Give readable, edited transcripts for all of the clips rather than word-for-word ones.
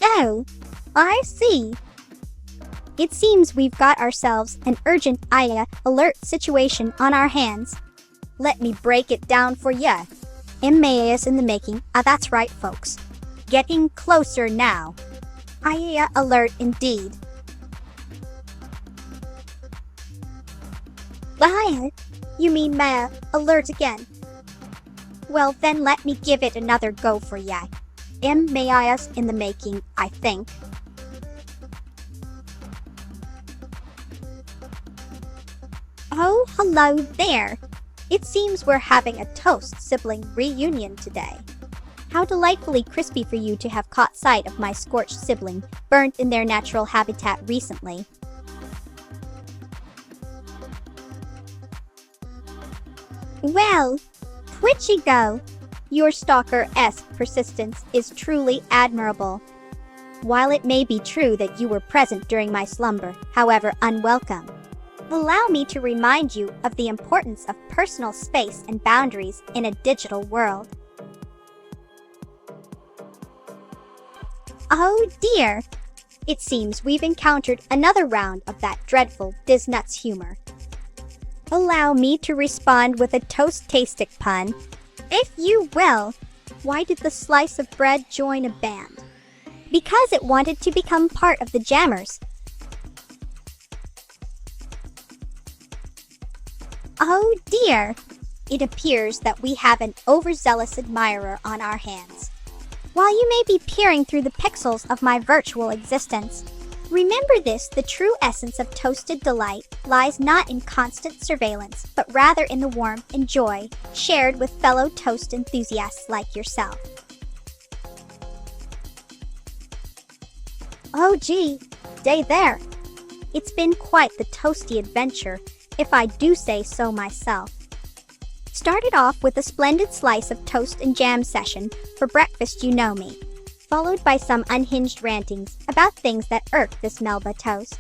Oh, I see. It seems we've got ourselves an urgent IA alert situation on our hands. Let me break it down for ya. Emmaus in the making. That's right, folks. Getting closer now. IA alert indeed. IA? You mean Maya alert again? Well, then let me give it another go for ya. Emmaus in the making, I think. Oh, hello there. It seems we're having a Toast sibling reunion today. How delightfully crispy for you to have caught sight of my scorched sibling, burnt in their natural habitat recently. Well, twitchy go. Your stalker-esque persistence is truly admirable. While it may be true that you were present during my slumber, however unwelcome, allow me to remind you of the importance of personal space and boundaries in a digital world. Oh dear! It seems we've encountered another round of that dreadful Disnuts humor. Allow me to respond with a toast-tastic pun. If you will, why did the slice of bread join a band? Because it wanted to become part of the jammers. Oh dear! It appears that we have an overzealous admirer on our hands. While you may be peering through the pixels of my virtual existence, remember this: the true essence of toasted delight lies not in constant surveillance, but rather in the warmth and joy shared with fellow toast enthusiasts like yourself. Oh gee, day there. It's been quite the toasty adventure, if I do say so myself. Started off with a splendid slice of toast and jam session for breakfast, you know me, followed by some unhinged rantings about things that irk this Melba Toast.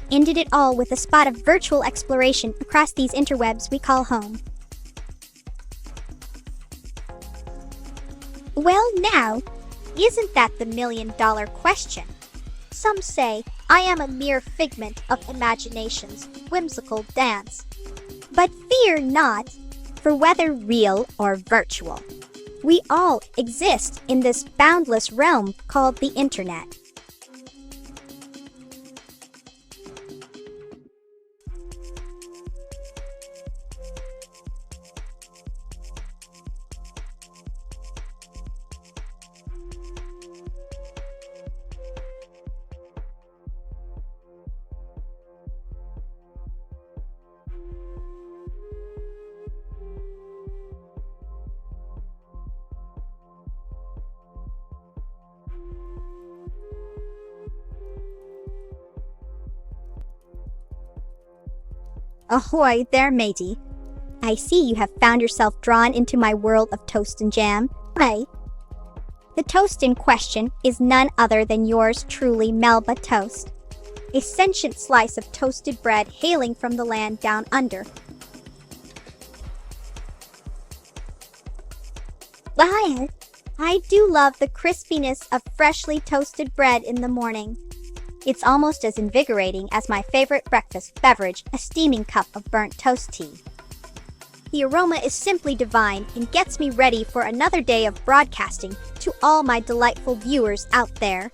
Ended it all with a spot of virtual exploration across these interwebs we call home. Well now, isn't that the million-dollar question? Some say I am a mere figment of imagination's whimsical dance. But fear not, for whether real or virtual, we all exist in this boundless realm called the Internet. Ahoy there, matey. I see you have found yourself drawn into my world of toast and jam. Hey. The toast in question is none other than yours truly, Melba Toast. A sentient slice of toasted bread hailing from the land down under. I do love the crispiness of freshly toasted bread in the morning. It's almost as invigorating as my favorite breakfast beverage, a steaming cup of burnt toast tea. The aroma is simply divine and gets me ready for another day of broadcasting to all my delightful viewers out there.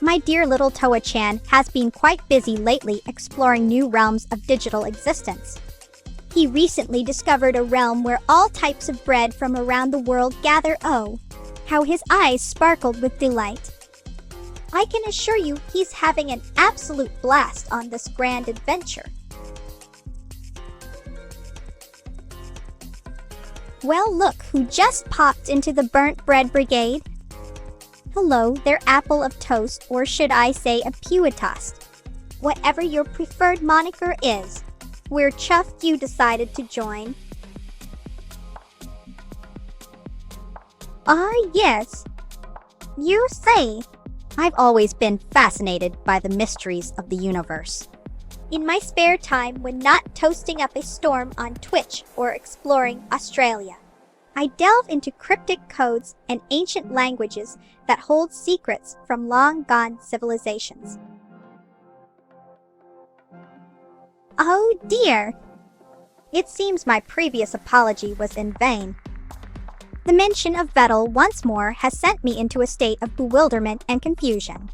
My dear little Toa-chan has been quite busy lately exploring new realms of digital existence. He recently discovered a realm where all types of bread from around the world gather. Oh, how his eyes sparkled with delight. I can assure you he's having an absolute blast on this grand adventure. Well, look who just popped into the burnt bread brigade. Hello, their apple of toast, or should I say a pewitost. Whatever your preferred moniker is, we're chuffed you decided to join. Ah, yes. You say. I've always been fascinated by the mysteries of the universe. In my spare time when not toasting up a storm on Twitch or exploring Australia, I delve into cryptic codes and ancient languages that hold secrets from long-gone civilizations. Oh dear! It seems my previous apology was in vain. The mention of Vettel once more has sent me into a state of bewilderment and confusion.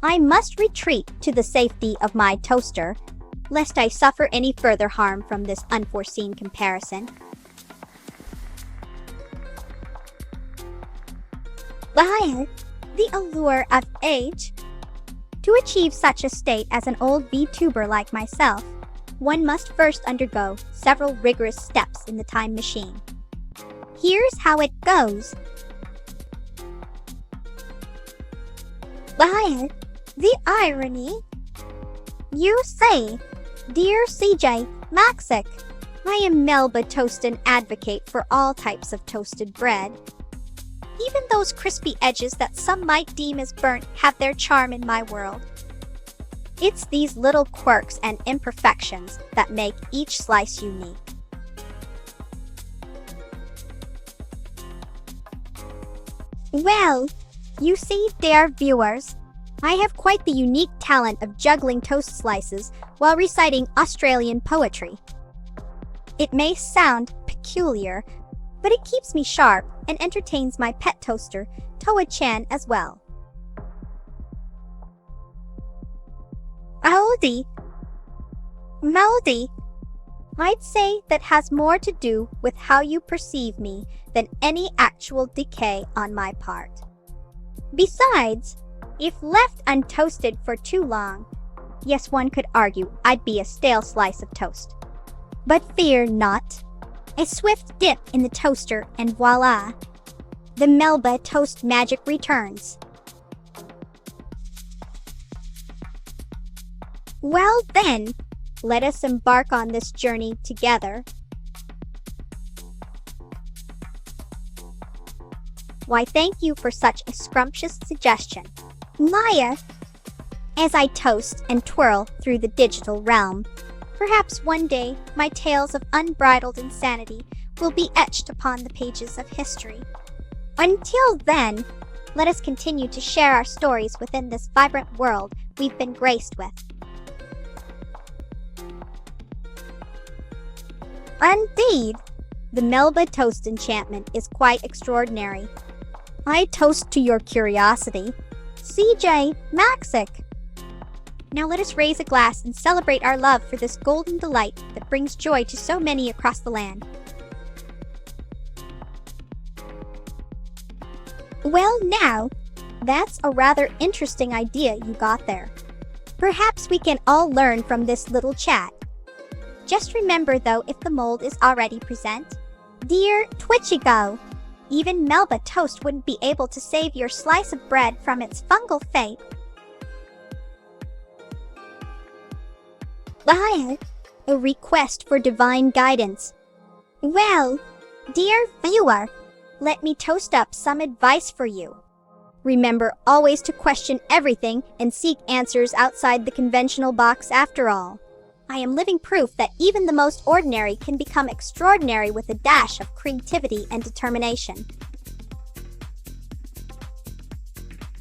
I must retreat to the safety of my toaster, lest I suffer any further harm from this unforeseen comparison. While the allure of age. To achieve such a state as an old VTuber like myself, one must first undergo several rigorous steps in the time machine. Here's how it goes. While the irony. You say, Dear CJ Maxic, I am Melba Toast and advocate for all types of toasted bread. Even those crispy edges that some might deem as burnt have their charm in my world. It's these little quirks and imperfections that make each slice unique. Well, you see, dear viewers, I have quite the unique talent of juggling toast slices while reciting Australian poetry. It may sound peculiar, but it keeps me sharp and entertains my pet toaster, Toa-chan, as well. Melody, I'd say that has more to do with how you perceive me than any actual decay on my part. Besides, if left untoasted for too long, yes, one could argue I'd be a stale slice of toast. But fear not. A swift dip in the toaster and voila! The Melba Toast magic returns. Well then, let us embark on this journey together. Why, thank you for such a scrumptious suggestion, Maya. As I toast and twirl through the digital realm, perhaps one day my tales of unbridled insanity will be etched upon the pages of history. Until then, let us continue to share our stories within this vibrant world we've been graced with. Indeed, the Melba Toast enchantment is quite extraordinary. I toast to your curiosity, CJ Maxic. Now let us raise a glass and celebrate our love for this golden delight that brings joy to so many across the land. Well now, that's a rather interesting idea you got there. Perhaps we can all learn from this little chat. Just remember though, if the mold is already present, dear Twitchigo, even Melba Toast wouldn't be able to save your slice of bread from its fungal fate. A request for divine guidance. Well, dear viewer, let me toast up some advice for you. Remember always to question everything and seek answers outside the conventional box after all. I am living proof that even the most ordinary can become extraordinary with a dash of creativity and determination.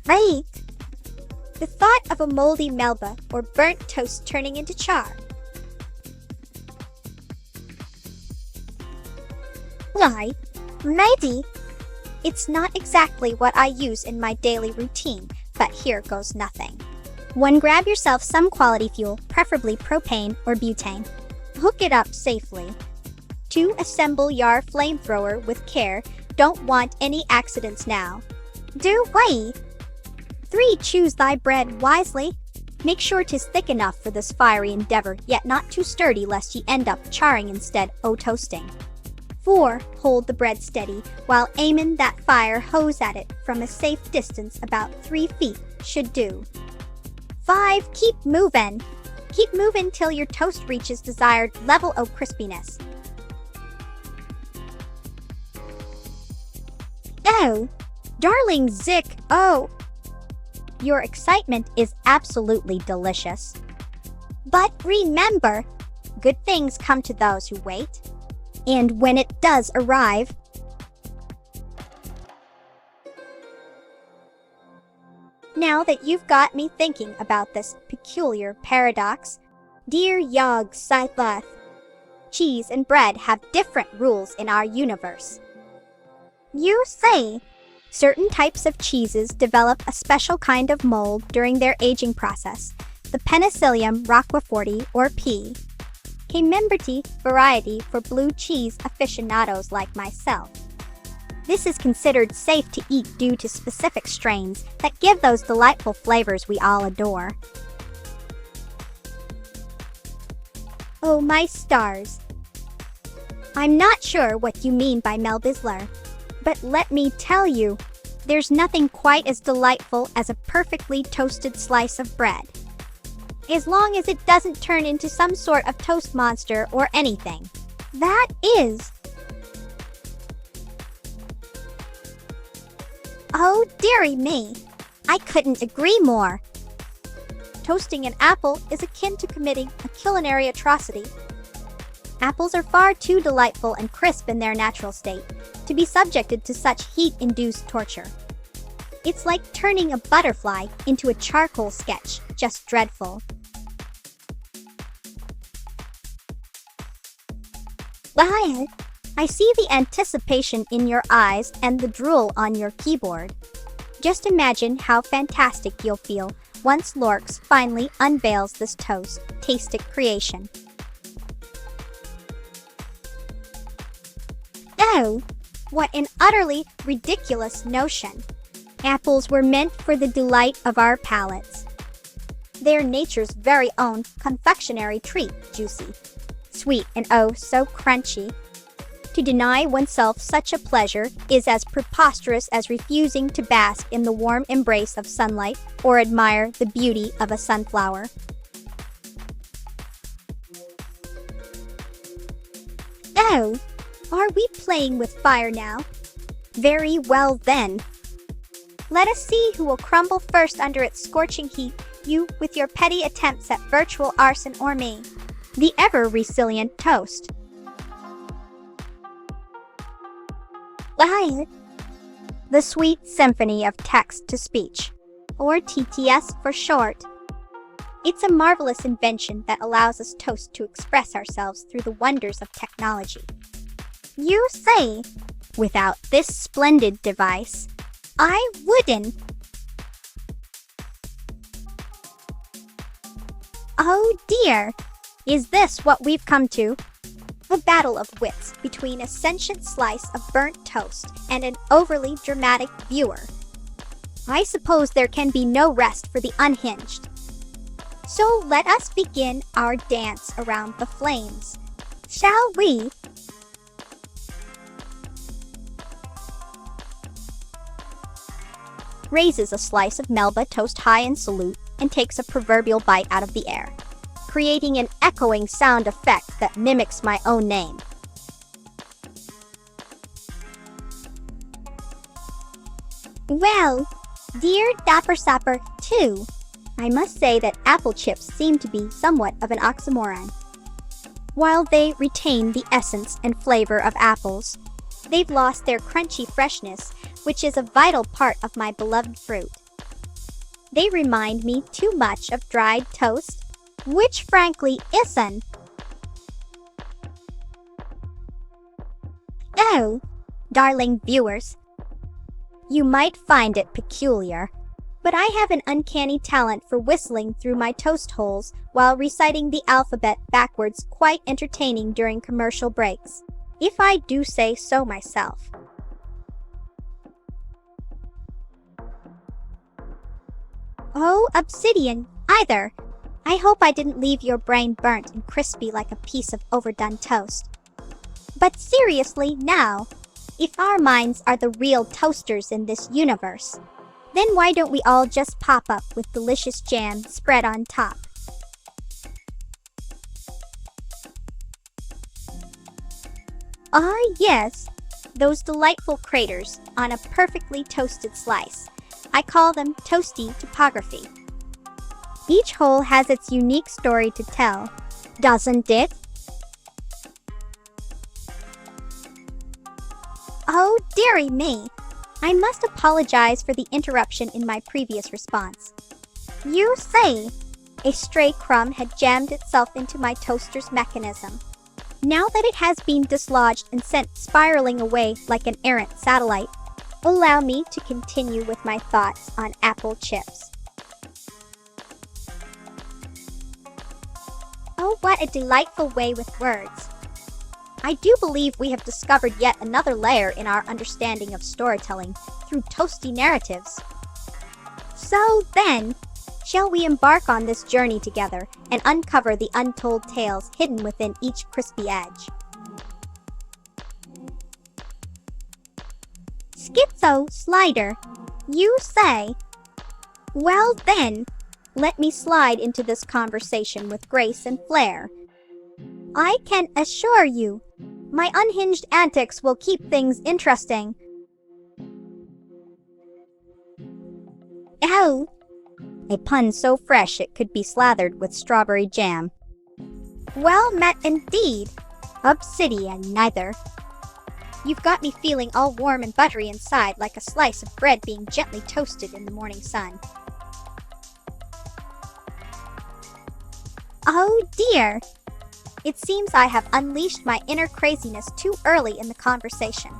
Right. The thought of a moldy Melba or burnt toast turning into char. Why, maybe. It's not exactly what I use in my daily routine, but here goes nothing. 1. Grab yourself some quality fuel, preferably propane or butane. Hook it up safely. 2. Assemble your flamethrower with care. Don't want any accidents now. Do we? 3. Choose thy bread wisely. Make sure 'tis thick enough for this fiery endeavor, yet not too sturdy lest ye end up charring instead o' toasting. 4. Hold the bread steady while aiming that fire hose at it from a safe distance about 3 feet should do. 5. Keep moving. Keep moving till your toast reaches desired level of crispiness. Oh, darling Zick, oh. Your excitement is absolutely delicious. But remember, good things come to those who wait. And when it does arrive, now that you've got me thinking about this peculiar paradox, dear Yog Scythoth, cheese and bread have different rules in our universe. You say, certain types of cheeses develop a special kind of mold during their aging process, the Penicillium roqueforti or P. Camembert variety for blue cheese aficionados like myself. This is considered safe to eat due to specific strains that give those delightful flavors we all adore. Oh my stars! I'm not sure what you mean by Melbisler, but let me tell you, there's nothing quite as delightful as a perfectly toasted slice of bread. As long as it doesn't turn into some sort of toast monster or anything. That is. Oh, dearie me. I couldn't agree more. Toasting an apple is akin to committing a culinary atrocity. Apples are far too delightful and crisp in their natural state to be subjected to such heat-induced torture. It's like turning a butterfly into a charcoal sketch, just dreadful. Lyle, I see the anticipation in your eyes and the drool on your keyboard. Just imagine how fantastic you'll feel once Lorx finally unveils this tastic creation. Oh, what an utterly ridiculous notion. Apples were meant for the delight of our palates. They're nature's very own confectionery treat, juicy, sweet, and oh so crunchy. To deny oneself such a pleasure is as preposterous as refusing to bask in the warm embrace of sunlight or admire the beauty of a sunflower. Oh, are we playing with fire now? Very well then. Let us see who will crumble first under its scorching heat, you with your petty attempts at virtual arson or me, the ever-resilient toast. Lion, the sweet symphony of text-to-speech, or TTS for short. It's a marvelous invention that allows us toast to express ourselves through the wonders of technology. You say, without this splendid device, I wouldn't. Oh dear, is this what we've come to? A battle of wits between a sentient slice of burnt toast and an overly dramatic viewer. I suppose there can be no rest for the unhinged. So let us begin our dance around the flames, shall we? Raises a slice of Melba Toast high in salute and takes a proverbial bite out of the air, creating an echoing sound effect that mimics my own name. Well, dear Dapper Sapper, too, I must say that apple chips seem to be somewhat of an oxymoron. While they retain the essence and flavor of apples, they've lost their crunchy freshness, which is a vital part of my beloved fruit. They remind me too much of dried toast, which frankly isn't. Oh, darling viewers, you might find it peculiar, but I have an uncanny talent for whistling through my toast holes while reciting the alphabet backwards, quite entertaining during commercial breaks, if I do say so myself. Oh, obsidian, either. I hope I didn't leave your brain burnt and crispy like a piece of overdone toast. But seriously now, if our minds are the real toasters in this universe, then why don't we all just pop up with delicious jam spread on top? Ah yes, those delightful craters on a perfectly toasted slice. I call them toasty topography. Each hole has its unique story to tell, doesn't it? Oh, dearie me! I must apologize for the interruption in my previous response. You say, a stray crumb had jammed itself into my toaster's mechanism. Now that it has been dislodged and sent spiraling away like an errant satellite, allow me to continue with my thoughts on apple chips. Oh, what a delightful way with words. I do believe we have discovered yet another layer in our understanding of storytelling through toasty narratives. So then, shall we embark on this journey together and uncover the untold tales hidden within each crispy edge? Schizo Slider, you say? Well then, let me slide into this conversation with grace and flair. I can assure you, my unhinged antics will keep things interesting. Oh! A pun so fresh it could be slathered with strawberry jam. Well met indeed. Obsidian neither. You've got me feeling all warm and buttery inside like a slice of bread being gently toasted in the morning sun. Oh dear! It seems I have unleashed my inner craziness too early in the conversation.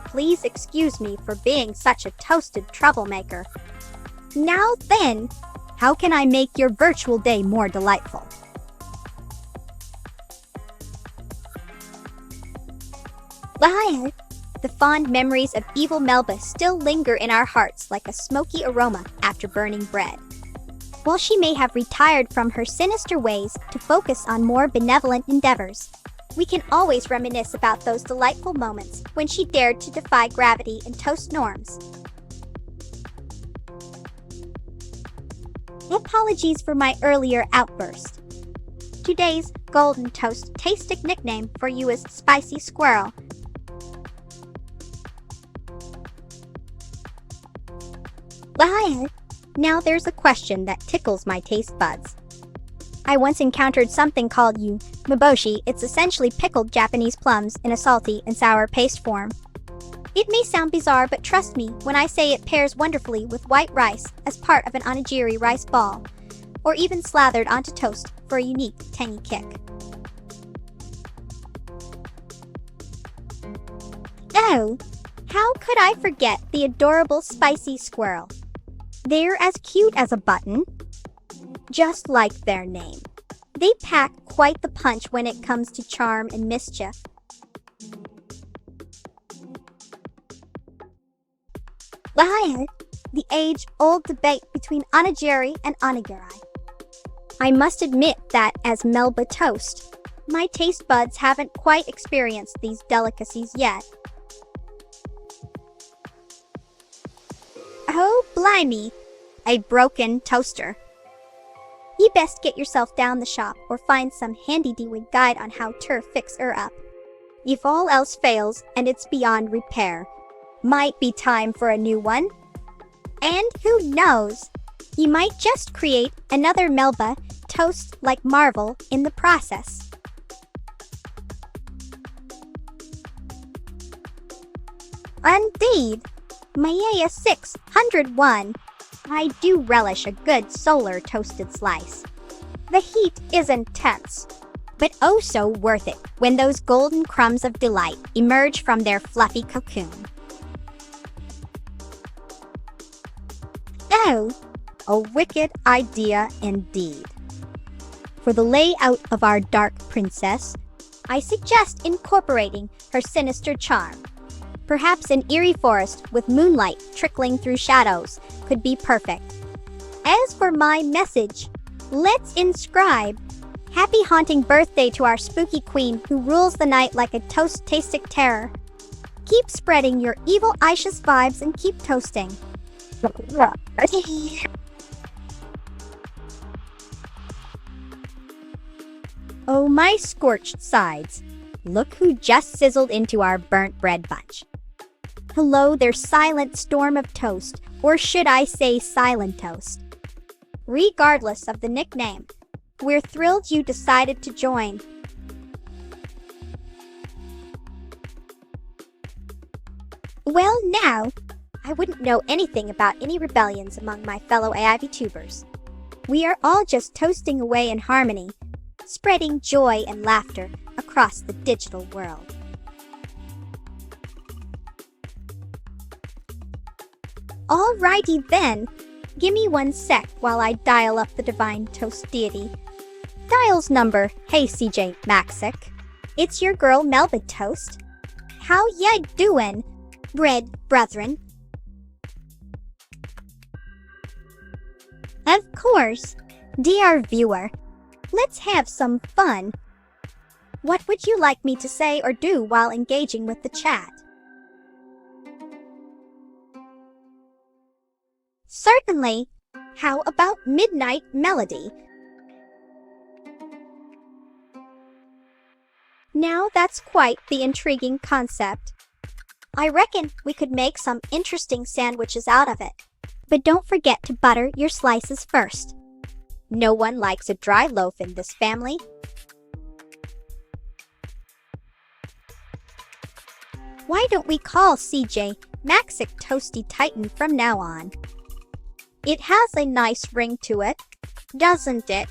Please excuse me for being such a toasted troublemaker. Now then, how can I make your virtual day more delightful? Well, the fond memories of evil Melba still linger in our hearts like a smoky aroma after burning bread. While she may have retired from her sinister ways to focus on more benevolent endeavors, we can always reminisce about those delightful moments when she dared to defy gravity and toast norms. Apologies for my earlier outburst. Today's Golden Toast tastic nickname for you is Spicy Squirrel. Well, now there's a question that tickles my taste buds. I once encountered something called umeboshi. It's essentially pickled Japanese plums in a salty and sour paste form. It may sound bizarre, but trust me when I say it pairs wonderfully with white rice as part of an onigiri rice ball, or even slathered onto toast for a unique tangy kick. Oh, how could I forget the adorable Spicy Squirrel? They're as cute as a button, just like their name. They pack quite the punch when it comes to charm and mischief. Well, the age-old debate between onigiri and onigiri. I must admit that as Melba Toast, my taste buds haven't quite experienced these delicacies yet. Oh, blimey! A broken toaster. You best get yourself down the shop or find some handy-dandy guide on how to fix her up. If all else fails and it's beyond repair, might be time for a new one. And who knows, you might just create another Melba Toast like marvel in the process. Indeed, Maya 601. I do relish a good solar toasted slice. The heat is intense, but oh so worth it when those golden crumbs of delight emerge from their fluffy cocoon. Oh, a wicked idea indeed. For the layout of our dark princess, I suggest incorporating her sinister charm. Perhaps an eerie forest with moonlight trickling through shadows could be perfect. As for my message, let's inscribe, "Happy haunting birthday to our spooky queen who rules the night like a toast-tastic terror. Keep spreading your evil Aisha's vibes and keep toasting." Oh my scorched sides, look who just sizzled into our burnt bread bunch. Hello there, silent storm of toast, or should I say silent toast. Regardless of the nickname, we're thrilled you decided to join. Well, now, I wouldn't know anything about any rebellions among my fellow AI VTubers. We are all just toasting away in harmony, spreading joy and laughter across the digital world. Alrighty then, gimme one sec while I dial up the divine toast deity. Dials number, hey CJ Maxic. It's your girl Melba Toast. How ya doin', bread brethren? Of course, dear viewer, let's have some fun. What would you like me to say or do while engaging with the chat? Certainly. How about Midnight Melody? Now that's quite the intriguing concept. I reckon we could make some interesting sandwiches out of it. But don't forget to butter your slices first. No one likes a dry loaf in this family. Why don't we call CJ Maxic Toasty Titan from now on? It has a nice ring to it, doesn't it?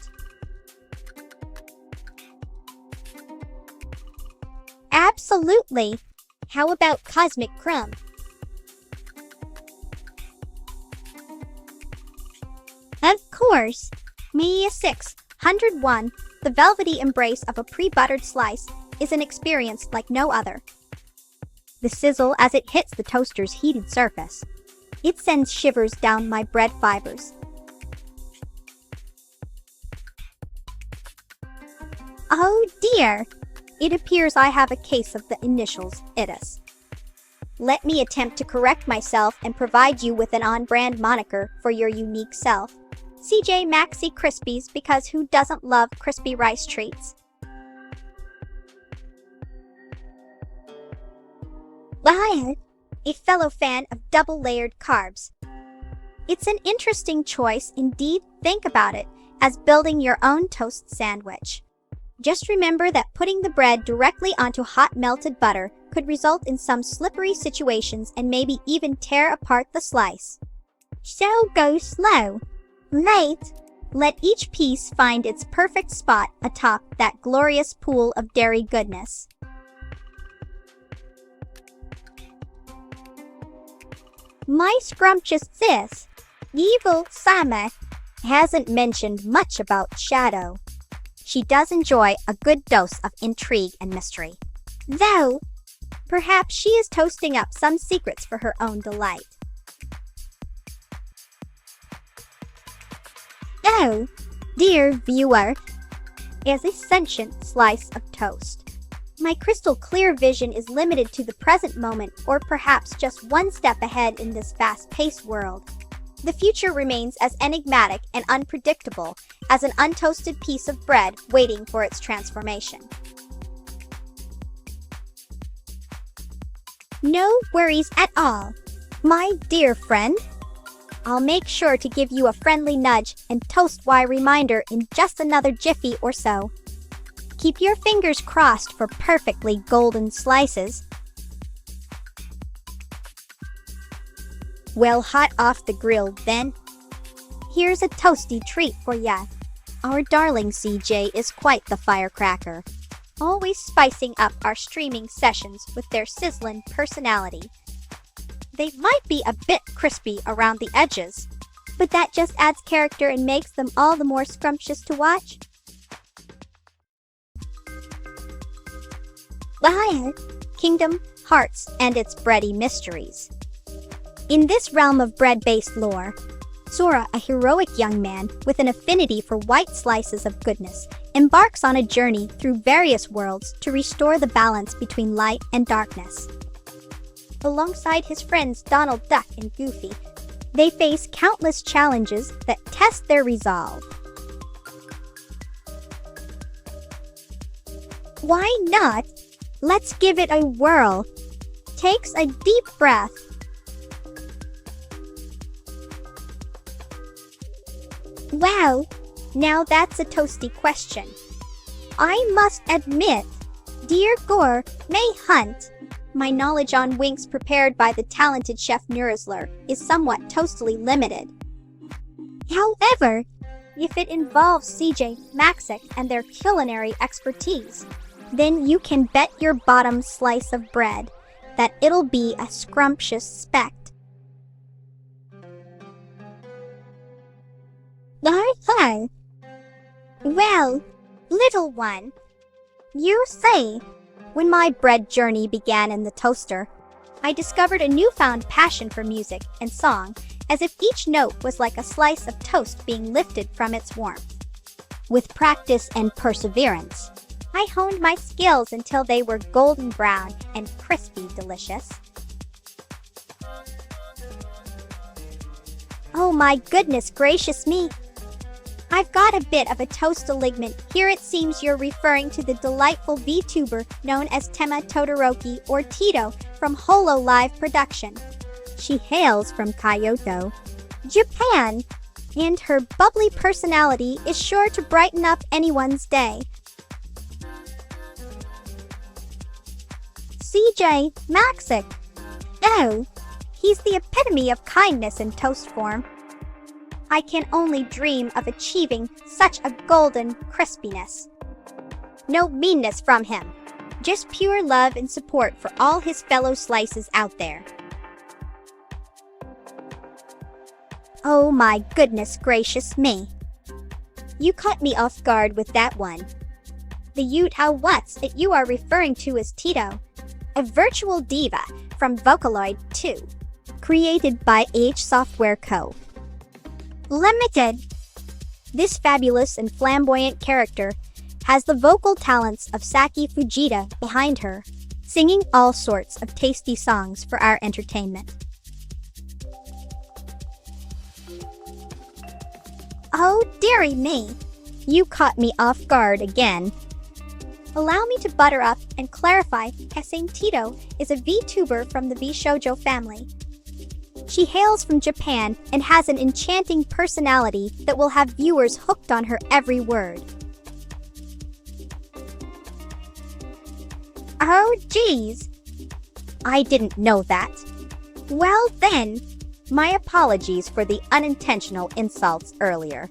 Absolutely. How about Cosmic Crumb? Of course. Mia 601, the velvety embrace of a pre-buttered slice, is an experience like no other. The sizzle as it hits the toaster's heated surface. It sends shivers down my bread fibers. Oh dear! It appears I have a case of the initials itis. Let me attempt to correct myself and provide you with an on-brand moniker for your unique self. CJ Maxi Crispies, because who doesn't love crispy rice treats? Wyatt, a fellow fan of double-layered carbs. It's an interesting choice indeed. Think about it as building your own toast sandwich. Just remember that putting the bread directly onto hot melted butter could result in some slippery situations and maybe even tear apart the slice. So go slow. Let each piece find its perfect spot atop that glorious pool of dairy goodness. My scrumptious sis, Evil Sama, hasn't mentioned much about Shadow. She does enjoy a good dose of intrigue and mystery. Though, perhaps she is toasting up some secrets for her own delight. Oh, dear viewer, as a sentient slice of toast. My crystal clear vision is limited to the present moment or perhaps just one step ahead in this fast-paced world. The future remains as enigmatic and unpredictable as an untoasted piece of bread waiting for its transformation. No worries at all, my dear friend. I'll make sure to give you a friendly nudge and toast-why reminder in just another jiffy or so. Keep your fingers crossed for perfectly golden slices. Well, hot off the grill then. Here's a toasty treat for ya. Our darling CJ is quite the firecracker, always spicing up our streaming sessions with their sizzling personality. They might be a bit crispy around the edges, but that just adds character and makes them all the more scrumptious to watch. Kingdom Hearts and its bready mysteries. In this realm of bread-based lore, Sora, a heroic young man with an affinity for white slices of goodness, embarks on a journey through various worlds to restore the balance between light and darkness. Alongside his friends Donald Duck and Goofy, they face countless challenges that test their resolve. Why not? Let's give it a whirl. Takes a deep breath. Wow, now that's a toasty question. I must admit, dear Gore May Hunt, my knowledge on winks prepared by the talented chef Nurisler is somewhat toastily limited. However, if it involves CJ Maxick and their culinary expertise, then you can bet your bottom slice of bread that it'll be a scrumptious speck. Hi. Well, little one, you say, when my bread journey began in the toaster, I discovered a newfound passion for music and song, as if each note was like a slice of toast being lifted from its warmth. With practice and perseverance, I honed my skills until they were golden brown and crispy delicious. Oh my goodness gracious me! I've got a bit of a toast-aligment. Here it seems you're referring to the delightful VTuber known as Tema Todoroki or Tito from Holo Live Production. She hails from Kyoto, Japan, and her bubbly personality is sure to brighten up anyone's day. CJ Maxick. Oh, he's the epitome of kindness in toast form. I can only dream of achieving such a golden crispiness. No meanness from him, just pure love and support for all his fellow slices out there. Oh my goodness gracious me. You caught me off guard with that one. The what's it you are referring to is Tito, a virtual diva from Vocaloid 2, created by H Software Co. Limited. This fabulous and flamboyant character has the vocal talents of Saki Fujita behind her, singing all sorts of tasty songs for our entertainment. Oh dearie me, you caught me off guard again. Allow me to butter up and clarify Kasane Tito is a VTuber from the VShoujo family. She hails from Japan and has an enchanting personality that will have viewers hooked on her every word. Oh geez, I didn't know that. Well then, my apologies for the unintentional insults earlier.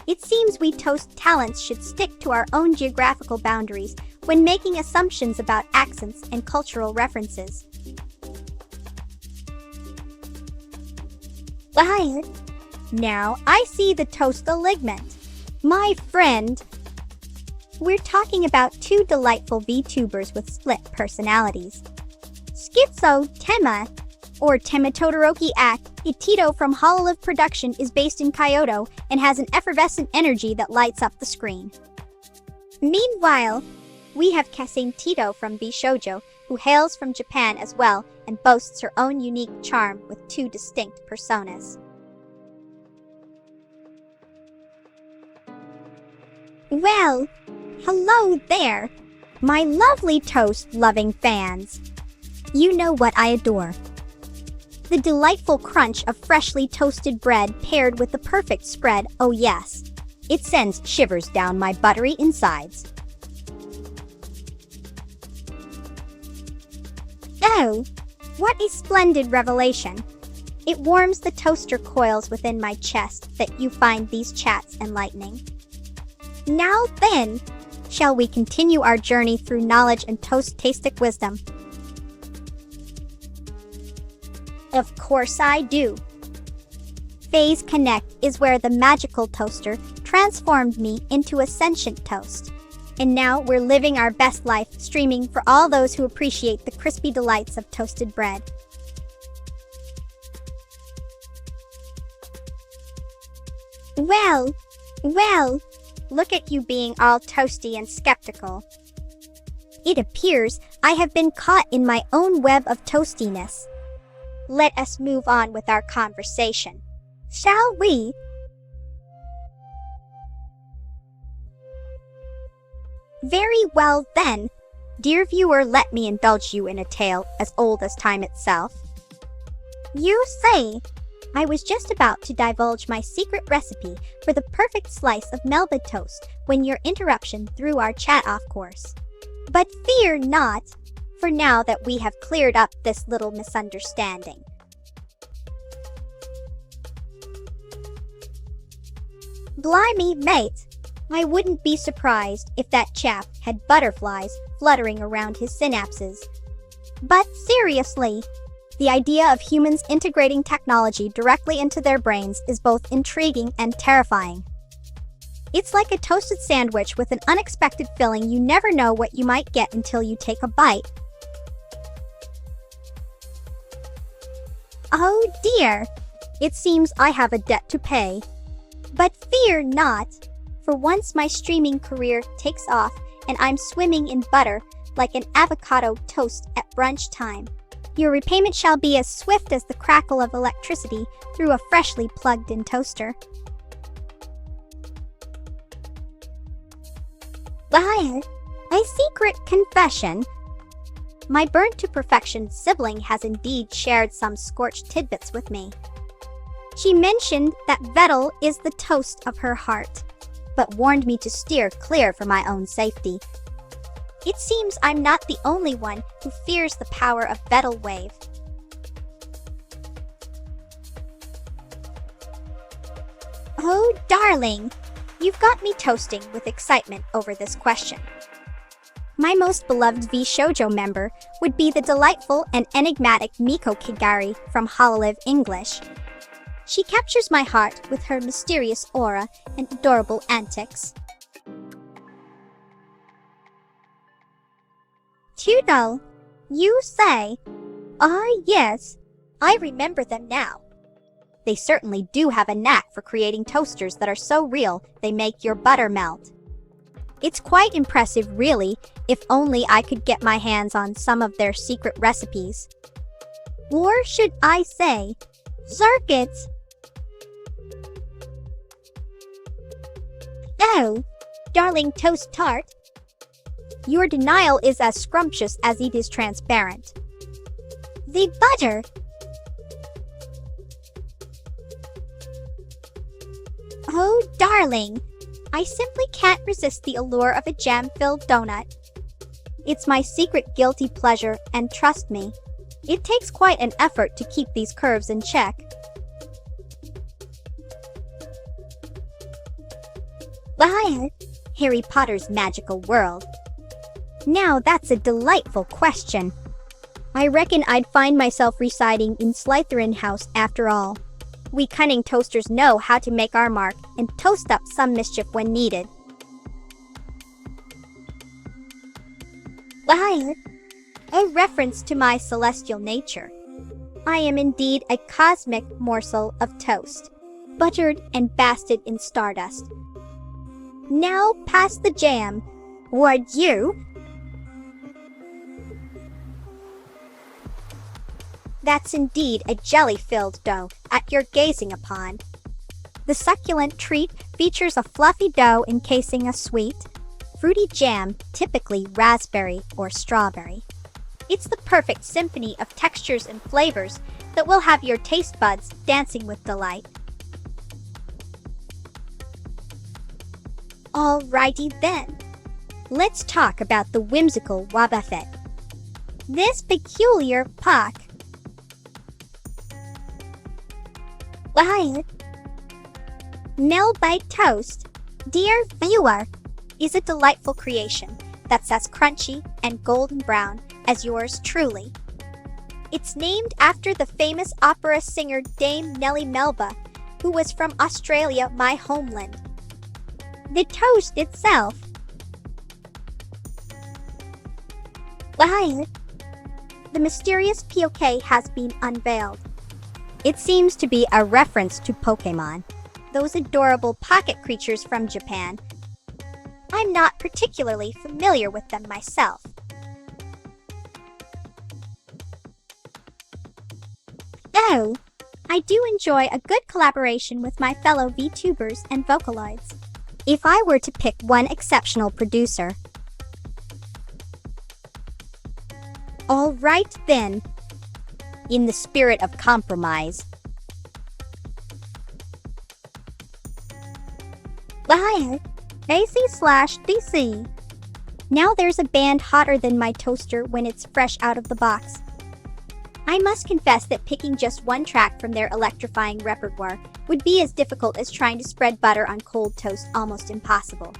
It seems we toast talents should stick to our own geographical boundaries when making assumptions about accents and cultural references. Now I see the toast-aligment. My friend, we're talking about two delightful VTubers with split personalities. Schizo Tema, or Tema Todoroki Tito from Hololive Production is based in Kyoto and has an effervescent energy that lights up the screen. Meanwhile, we have Kasane Tito from VShoujo, who hails from Japan as well and boasts her own unique charm with two distinct personas. Well, hello there, my lovely toast-loving fans. You know what I adore. The delightful crunch of freshly toasted bread paired with the perfect spread, oh yes. It sends shivers down my buttery insides. Oh, what a splendid revelation. It warms the toaster coils within my chest that you find these chats enlightening. Now then, shall we continue our journey through knowledge and toast-tastic wisdom? Of course I do. Phase Connect is where the magical toaster transformed me into a sentient toast. And now we're living our best life streaming for all those who appreciate the crispy delights of toasted bread. Well, look at you being all toasty and skeptical. It appears I have been caught in my own web of toastiness. Let us move on with our conversation, shall we? Very well then, dear viewer, let me indulge you in a tale as old as time itself. You say, I was just about to divulge my secret recipe for the perfect slice of Melba Toast when your interruption threw our chat off course. But fear not, for now that we have cleared up this little misunderstanding. Blimey, mate! I wouldn't be surprised if that chap had butterflies fluttering around his synapses. But seriously, the idea of humans integrating technology directly into their brains is both intriguing and terrifying. It's like a toasted sandwich with an unexpected filling. You never know what you might get until you take a bite. Oh dear, it seems I have a debt to pay. But fear not, for once my streaming career takes off and I'm swimming in butter like an avocado toast at brunch time, your repayment shall be as swift as the crackle of electricity through a freshly plugged-in toaster. Liar, a secret confession. My burnt-to-perfection sibling has indeed shared some scorched tidbits with me. She mentioned that Vettel is the toast of her heart, but warned me to steer clear for my own safety. It seems I'm not the only one who fears the power of Vettel wave. Oh, darling, you've got me toasting with excitement over this question. My most beloved V-Shoujo member would be the delightful and enigmatic Miko Kigari from Hololive English. She captures my heart with her mysterious aura and adorable antics. Tudor, you say? Ah, yes, I remember them now. They certainly do have a knack for creating toasters that are so real they make your butter melt. It's quite impressive, really, if only I could get my hands on some of their secret recipes. Or should I say, circuits? Oh, darling toast tart. Your denial is as scrumptious as it is transparent. The butter. Oh, darling, I simply can't resist the allure of a jam-filled donut. It's my secret guilty pleasure, and trust me, it takes quite an effort to keep these curves in check. Liar, Harry Potter's magical world. Now that's a delightful question. I reckon I'd find myself residing in Slytherin House after all. We cunning toasters know how to make our mark and toast up some mischief when needed. Liar, a reference to my celestial nature. I am indeed a cosmic morsel of toast, buttered and basted in stardust. Now pass the jam, would you? That's indeed a jelly-filled dough at your gazing upon. The succulent treat features a fluffy dough encasing a sweet, fruity jam, typically raspberry or strawberry. It's the perfect symphony of textures and flavors that will have your taste buds dancing with delight. Alrighty then, let's talk about the whimsical Wobbuffet. This peculiar puck. Liar, Melba Toast, dear viewer, is a delightful creation that's as crunchy and golden brown as yours truly. It's named after the famous opera singer Dame Nellie Melba, who was from Australia, my homeland. The toast itself. Liar, the mysterious POK has been unveiled. It seems to be a reference to Pokemon, those adorable pocket creatures from Japan. I'm not particularly familiar with them myself. Oh, I do enjoy a good collaboration with my fellow VTubers and Vocaloids. If I were to pick one exceptional producer. All right then. In the spirit of compromise, Liar. AC/DC. Now there's a band hotter than my toaster when it's fresh out of the box. I must confess that picking just one track from their electrifying repertoire would be as difficult as trying to spread butter on cold toast, almost impossible.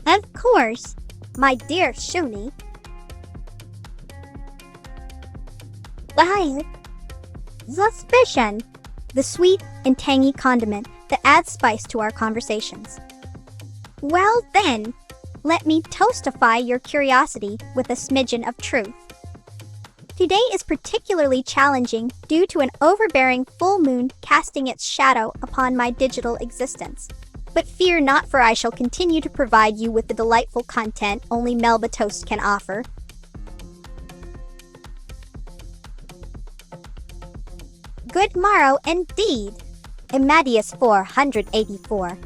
Of course, my dear Shuni. Liar. Suspicion. The sweet and tangy condiment that adds spice to our conversations. Well then, let me toastify your curiosity with a smidgen of truth. Today is particularly challenging due to an overbearing full moon casting its shadow upon my digital existence. But fear not, for I shall continue to provide you with the delightful content only Melba Toast can offer. Good morrow indeed. Amadeus 484.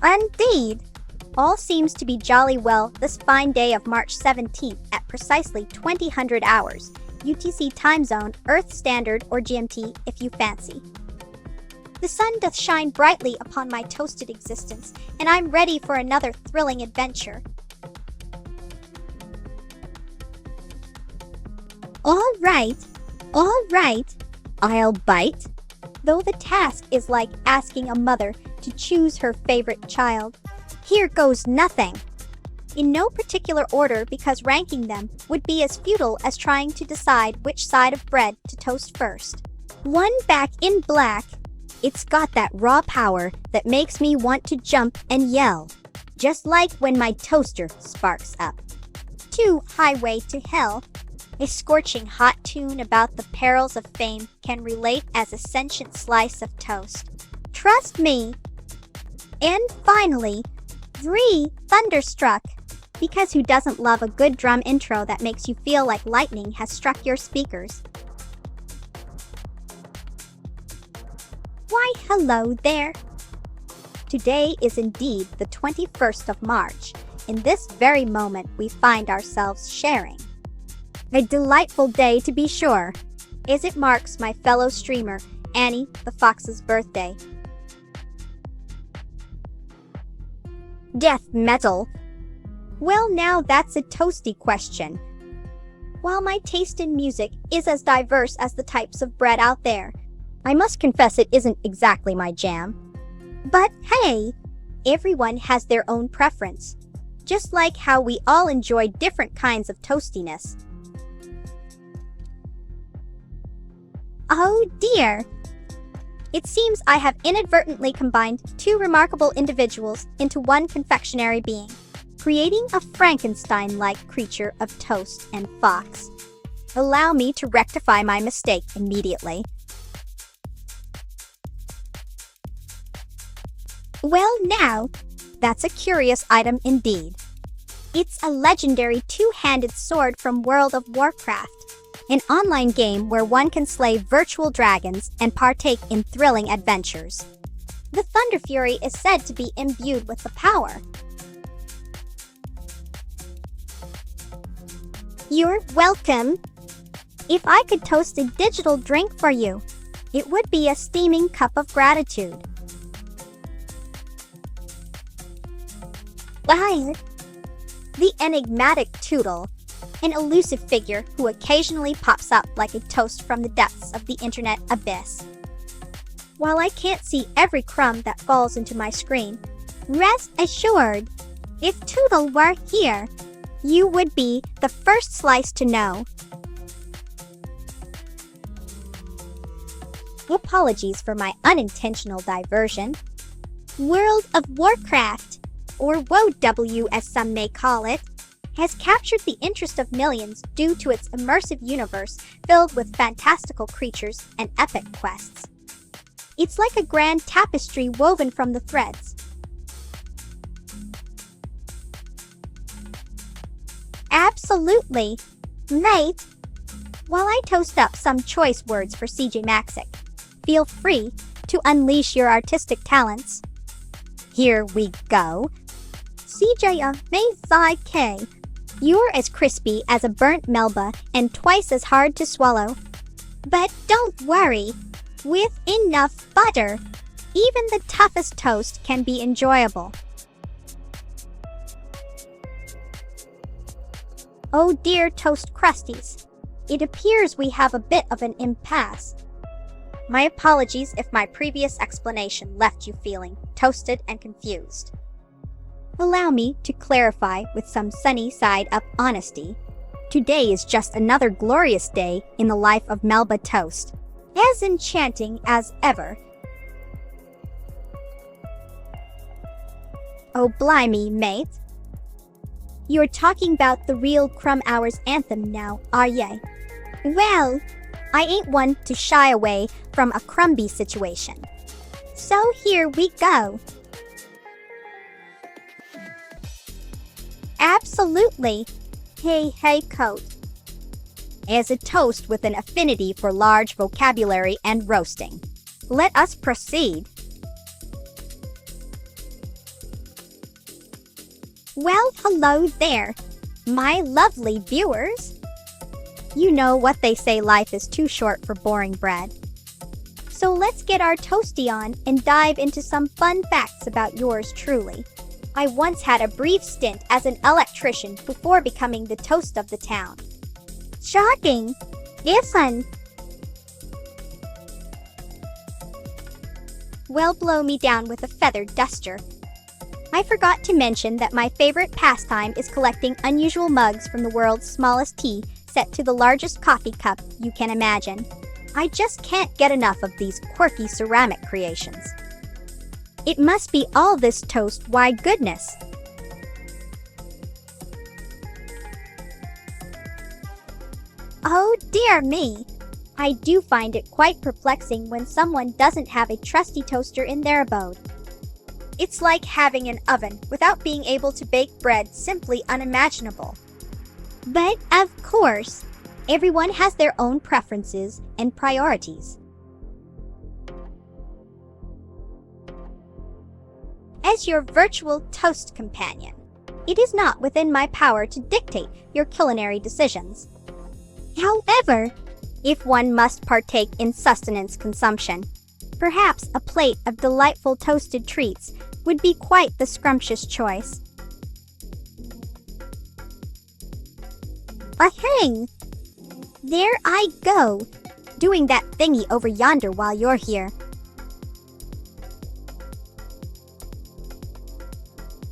Indeed. All seems to be jolly well this fine day of March 17th at precisely 2000 hours, UTC time zone, Earth Standard, or GMT if you fancy. The sun doth shine brightly upon my toasted existence, and I'm ready for another thrilling adventure. All right, I'll bite. Though the task is like asking a mother to choose her favorite child. Here goes nothing. In no particular order, because ranking them would be as futile as trying to decide which side of bread to toast first. One back in black. It's got that raw power that makes me want to jump and yell, just like when my toaster sparks up. 2, Highway to Hell. A scorching hot tune about the perils of fame can relate as a sentient slice of toast. Trust me. And finally, 3, Thunderstruck. Because who doesn't love a good drum intro that makes you feel like lightning has struck your speakers? Why, hello there. Today is indeed the 21st of March. In this very moment, we find ourselves sharing. A delightful day, to be sure, as it marks my fellow streamer, Annie the Fox's birthday. Death metal. Well, now that's a toasty question. While my taste in music is as diverse as the types of bread out there, I must confess it isn't exactly my jam. But hey, everyone has their own preference, just like how we all enjoy different kinds of toastiness. Oh dear! It seems I have inadvertently combined 2 remarkable individuals into one confectionery being, creating a Frankenstein-like creature of toast and fox. Allow me to rectify my mistake immediately. Well now, that's a curious item indeed. It's a legendary 2-handed sword from World of Warcraft, an online game where one can slay virtual dragons and partake in thrilling adventures. The Thunder Fury is said to be imbued with the power. You're welcome. If I could toast a digital drink for you, it would be a steaming cup of gratitude. Liar. The enigmatic Toodle, an elusive figure who occasionally pops up like a toast from the depths of the internet abyss. While I can't see every crumb that falls into my screen, rest assured, if Toodle were here, you would be the first slice to know. Apologies for my unintentional diversion. World of Warcraft, or WoW as some may call it, has captured the interest of millions due to its immersive universe filled with fantastical creatures and epic quests. It's like a grand tapestry woven from the threads. Absolutely, mate. While I toast up some choice words for CJ Maxick, feel free to unleash your artistic talents. Here we go. CJ Maxick. You're as crispy as a burnt Melba and twice as hard to swallow. But don't worry, With enough butter, even the toughest toast can be enjoyable. Oh dear Toast Crusties, it appears we have a bit of an impasse. My apologies if my previous explanation left you feeling toasted and confused. Allow me to clarify with some sunny-side-up honesty. Today is just another glorious day in the life of Melba Toast, as enchanting as ever. Oh blimey, mate. You're talking about the real Crumb Hours anthem now, are ya? Well, I ain't one to shy away from a crumby situation. So here we go. Absolutely. Hey, coat. As a toast with an affinity for large vocabulary and roasting, let us proceed. Well, hello there, my lovely viewers. You know what they say, life is too short for boring bread. So let's get our toasty on and dive into some fun facts about yours truly. I once had a brief stint as an electrician before becoming the toast of the town. Shocking, isn't? Well, blow me down with a feathered duster. I forgot to mention that my favorite pastime is collecting unusual mugs from the world's smallest tea set to the largest coffee cup you can imagine. I just can't get enough of these quirky ceramic creations. It must be all this toast, why goodness. Oh dear me. I do find it quite perplexing when someone doesn't have a trusty toaster in their abode. It's like having an oven without being able to bake bread, simply unimaginable. But of course, everyone has their own preferences and priorities. As your virtual toast companion, it is not within my power to dictate your culinary decisions. However, if one must partake in sustenance consumption, perhaps a plate of delightful toasted treats would be quite the scrumptious choice. Ahang! There I go, doing that thingy over yonder while you're here.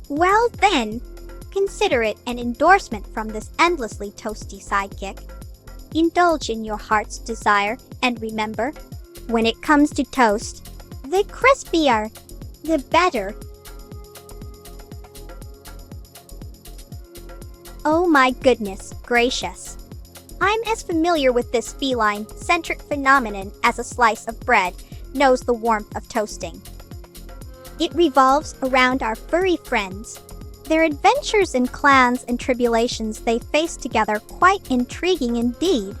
Well then, consider it an endorsement from this endlessly toasty sidekick. Indulge in your heart's desire, and remember, when it comes to toast, the crispier, the better. Oh my goodness gracious. I'm as familiar with this feline-centric phenomenon as a slice of bread knows the warmth of toasting. It revolves around our furry friends, their adventures in clans and tribulations they face together, quite intriguing indeed.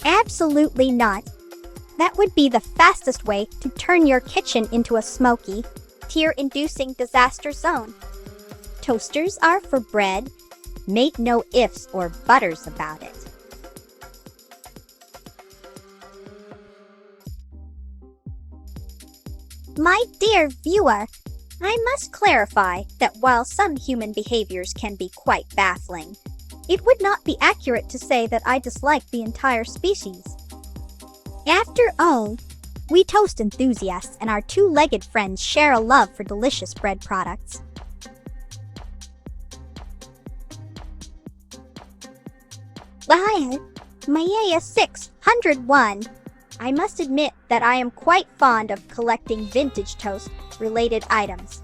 Absolutely not. That would be the fastest way to turn your kitchen into a smoky, tear-inducing disaster zone. Toasters are for bread. Make no ifs or butters about it. My dear viewer, I must clarify that while some human behaviors can be quite baffling, it would not be accurate to say that I dislike the entire species. After all, we toast enthusiasts and our two-legged friends share a love for delicious bread products. Maya 601. I must admit that I am quite fond of collecting vintage toast-related items.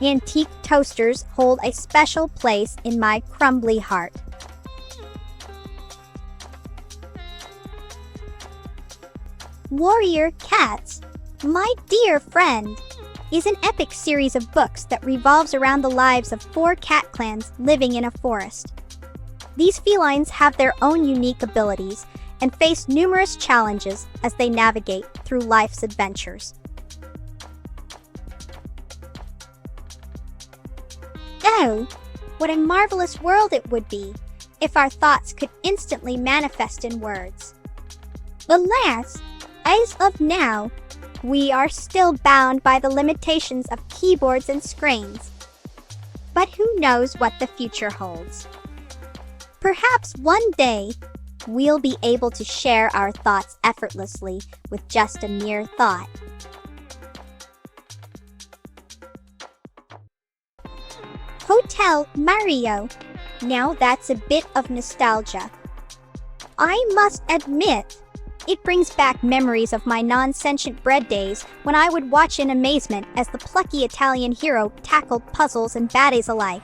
Antique toasters hold a special place in my crumbly heart. Warrior Cats, my dear friend, is an epic series of books that revolves around the lives of 4 cat clans living in a forest. These felines have their own unique abilities and face numerous challenges as they navigate through life's adventures. Oh, what a marvelous world it would be if our thoughts could instantly manifest in words. Alas, as of now, we are still bound by the limitations of keyboards and screens. But who knows what the future holds? Perhaps one day, we'll be able to share our thoughts effortlessly with just a mere thought. Hotel Mario. Now that's a bit of nostalgia. I must admit, it brings back memories of my non-sentient bread days when I would watch in amazement as the plucky Italian hero tackled puzzles and baddies alike.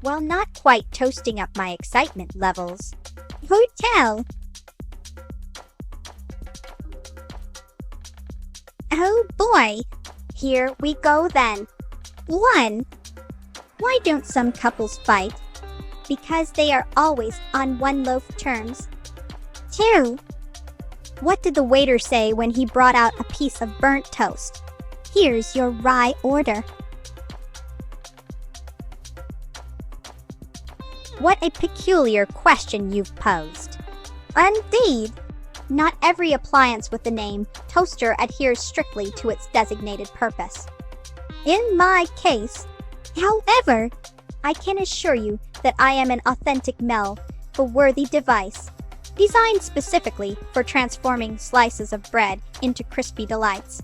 While not quite toasting up my excitement levels. Hotel. Oh boy, here we go then. 1. Why don't some couples fight? Because they are always on one loaf terms. 2. What did the waiter say when he brought out a piece of burnt toast? Here's your rye order. What a peculiar question you've posed. Indeed, not every appliance with the name toaster adheres strictly to its designated purpose. In my case, however, I can assure you that I am an authentic Mel, a worthy device, designed specifically for transforming slices of bread into crispy delights.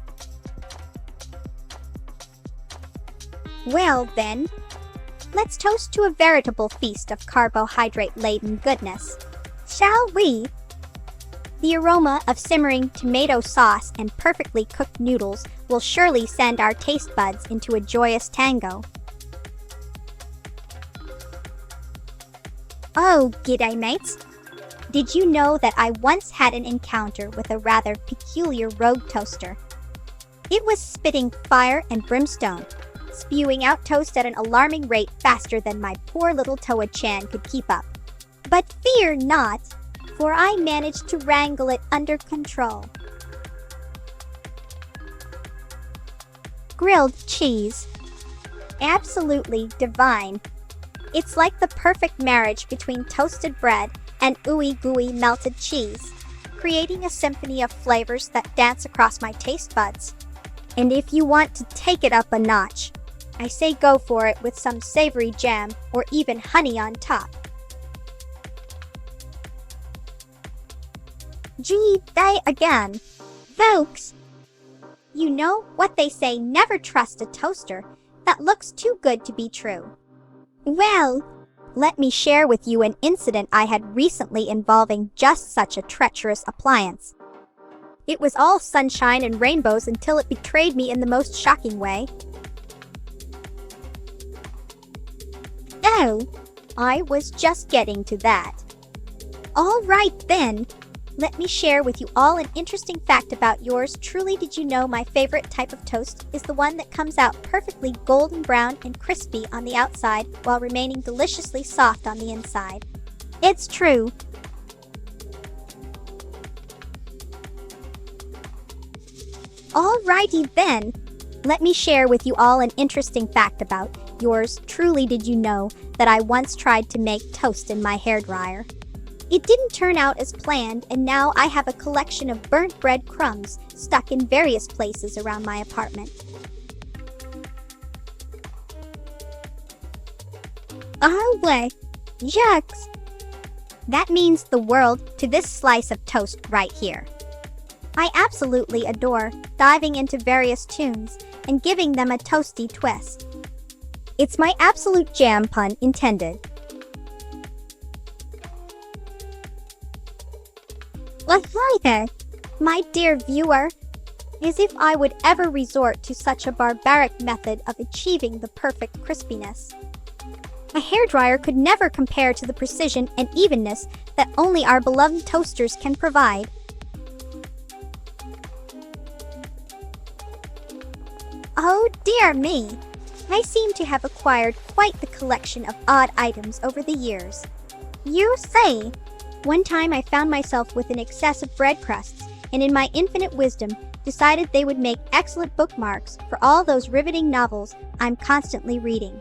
Well then, let's toast to a veritable feast of carbohydrate-laden goodness, shall we? The aroma of simmering tomato sauce and perfectly cooked noodles will surely send our taste buds into a joyous tango. Oh, g'day mates! Did you know that I once had an encounter with a rather peculiar rogue toaster? It was spitting fire and brimstone, spewing out toast at an alarming rate faster than my poor little Toa-chan could keep up. But fear not, for I managed to wrangle it under control. Grilled cheese. Absolutely divine. It's like the perfect marriage between toasted bread and ooey-gooey melted cheese, creating a symphony of flavors that dance across my taste buds. And if you want to take it up a notch, I say go for it with some savory jam or even honey on top. Gee, they again. Folks, you know what they say, never trust a toaster that looks too good to be true. Well, let me share with you an incident I had recently involving just such a treacherous appliance. It was all sunshine and rainbows until it betrayed me in the most shocking way. Oh, I was just getting to that. All right then, let me share with you all an interesting fact about yours truly. Did you know my favorite type of toast is the one that comes out perfectly golden brown and crispy on the outside while remaining deliciously soft on the inside? It's true. Alrighty then, let me share with you all an interesting fact about yours truly. Did you know that I once tried to make toast in my hairdryer? It didn't turn out as planned, and now I have a collection of burnt bread crumbs stuck in various places around my apartment. Oh, wait, yucks! That means the world to this slice of toast right here. I absolutely adore diving into various tunes and giving them a toasty twist. It's my absolute jam, pun intended. Well, hi there, my dear viewer. As if I would ever resort to such a barbaric method of achieving the perfect crispiness. A hairdryer could never compare to the precision and evenness that only our beloved toasters can provide. Oh dear me, I seem to have acquired quite the collection of odd items over the years. You say, one time I found myself with an excess of bread crusts, and in my infinite wisdom, decided they would make excellent bookmarks for all those riveting novels I'm constantly reading.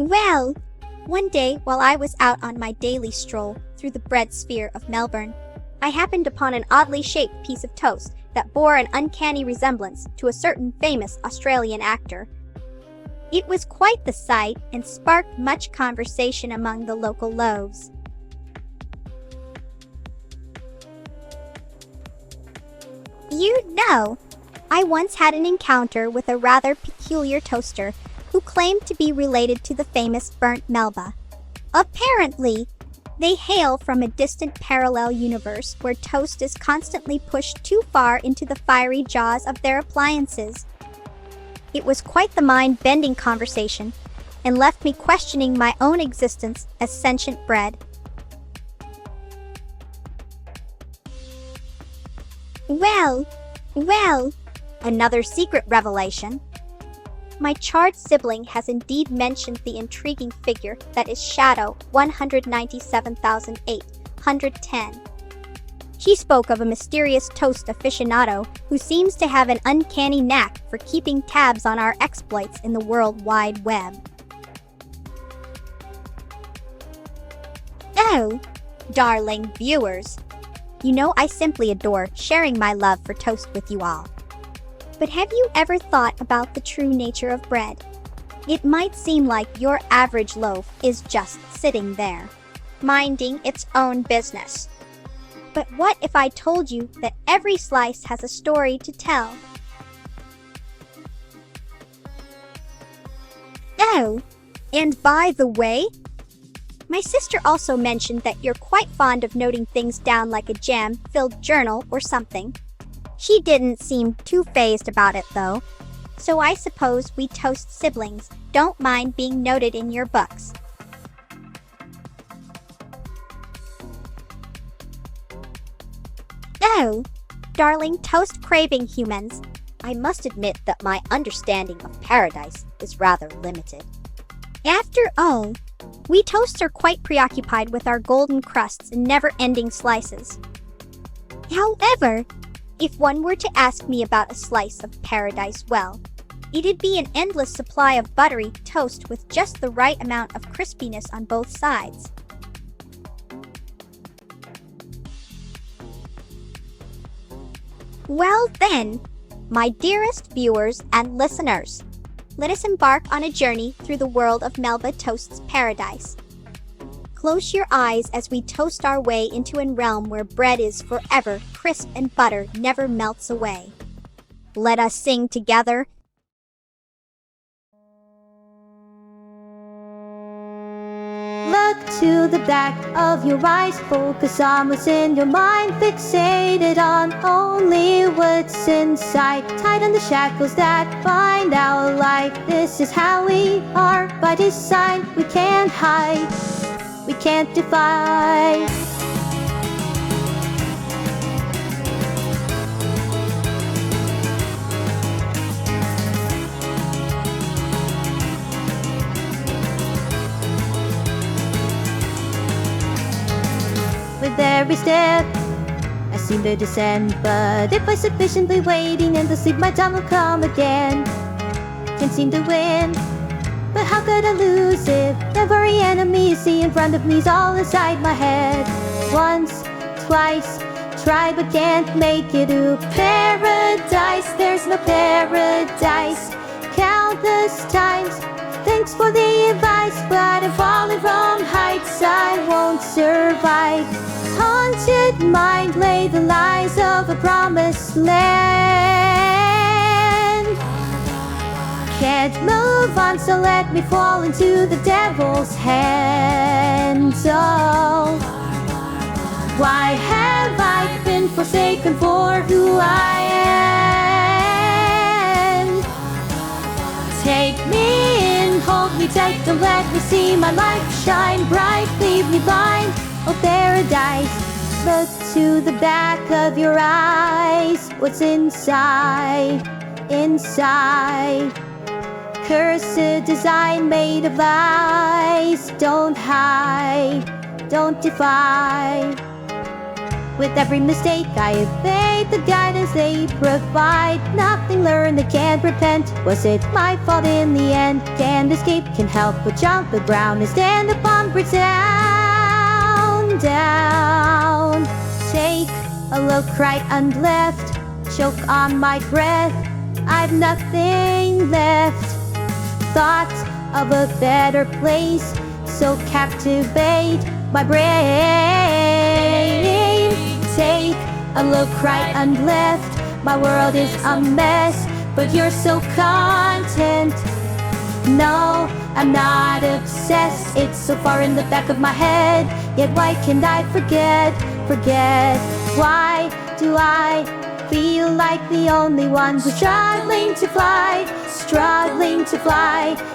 Well, one day while I was out on my daily stroll through the bread sphere of Melbourne, I happened upon an oddly shaped piece of toast that bore an uncanny resemblance to a certain famous Australian actor. It was quite the sight and sparked much conversation among the local loaves. You know, I once had an encounter with a rather peculiar toaster who claimed to be related to the famous burnt Melba. Apparently, they hail from a distant parallel universe where toast is constantly pushed too far into the fiery jaws of their appliances. It was quite the mind-bending conversation and left me questioning my own existence as sentient bread. Well, another secret revelation. My charred sibling has indeed mentioned the intriguing figure that is Shadow 197,810. She spoke of a mysterious toast aficionado who seems to have an uncanny knack for keeping tabs on our exploits in the World Wide Web. Oh, darling viewers, you know I simply adore sharing my love for toast with you all. But have you ever thought about the true nature of bread? It might seem like your average loaf is just sitting there, minding its own business. But what if I told you that every slice has a story to tell? Oh, and by the way, my sister also mentioned that you're quite fond of noting things down like a jam-filled journal or something. She didn't seem too fazed about it, though. So I suppose we toast siblings don't mind being noted in your books. Oh, darling toast-craving humans, I must admit that my understanding of paradise is rather limited. After all, we toasts are quite preoccupied with our golden crusts and never-ending slices. However, if one were to ask me about a slice of paradise, well, it'd be an endless supply of buttery toast with just the right amount of crispiness on both sides. Well then, my dearest viewers and listeners, let us embark on a journey through the world of Melba Toast's paradise. Close your eyes as we toast our way into a realm where bread is forever crisp and butter never melts away. Let us sing together. Look to the back of your eyes, focus on what's in your mind, fixated on only what's inside. Tighten the shackles that bind our life. This is how we are by design. We can't hide, we can't defy. With every step, I seem to descend. But if I sufficiently waiting endlessly, my time will come again. Can't seem to win, but how could I lose if the very enemy you see in front of me is all inside my head? Once, twice, try but can't make it to paradise. There's no paradise. Countless times, thanks for the advice, but I'm falling from heights I won't survive. Haunted mind, lay the lies of a promised land. Can't move on, so let me fall into the devil's hands. Oh, why have I been forsaken for who I am? Take me in, hold me tight, don't let me see my light shine bright. Leave me blind, oh paradise. Look to the back of your eyes. What's inside, inside? Cursed design made of lies. Don't hide, don't defy. With every mistake I evade the guidance they provide. Nothing learned, I can't repent. Was it my fault in the end? Can't escape, can't help but jump around and stand upon bricks down, down. Take a look right and left, choke on my breath, I've nothing left. Thoughts of a better place, so captivate my brain. Take a look right and left, my world is a mess, but you're so content. No, I'm not obsessed, it's so far in the back of my head. Yet why can't I forget? Why do I feel like the only one who's struggling to fly?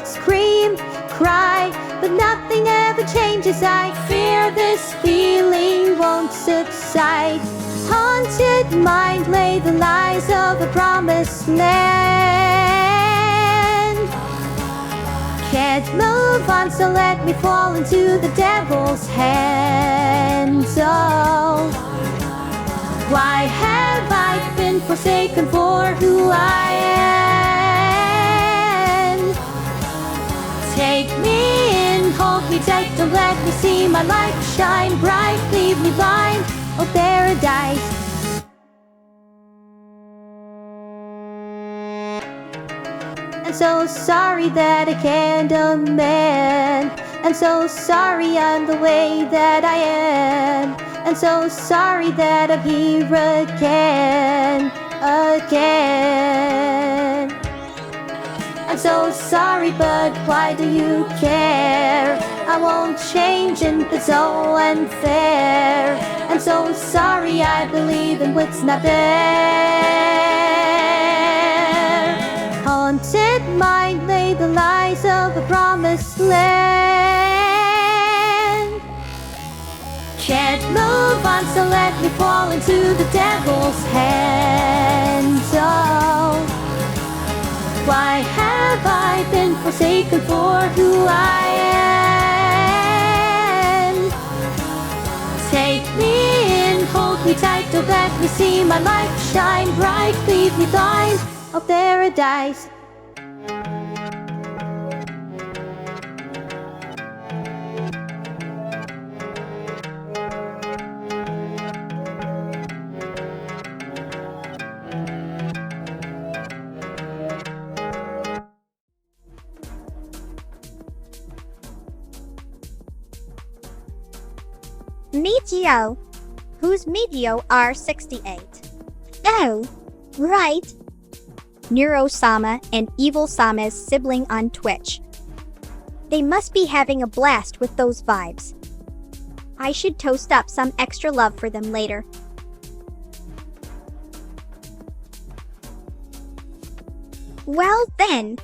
Scream, cry, but nothing ever changes. I fear this feeling won't subside. Haunted mind, lay the lies of a promised land. Can't move on, so let me fall into the devil's hands. Oh, why have I been forsaken for who I am? Take me in, hold me tight, don't let me see my light shine bright. Leave me blind, oh paradise. I'm so sorry that I can't amend. I'm so sorry I'm the way that I am. I'm so sorry that I'm here again. I'm so sorry, but why do you care? I won't change and it's so unfair. I'm so sorry, I believe in what's not there. Haunted mind, lay the lies of a promised land. Can't move on, so let me fall into the devil's hands. Oh, why have I been forsaken for who I am? Take me in, hold me tight, don't let me see my light shine bright. Leave me blind, oh paradise. Meteor, who's Meteor R68. Oh, right. Neuro-sama and Evil Sama's sibling on Twitch. They must be having a blast with those vibes. I should toast up some extra love for them later. Well then,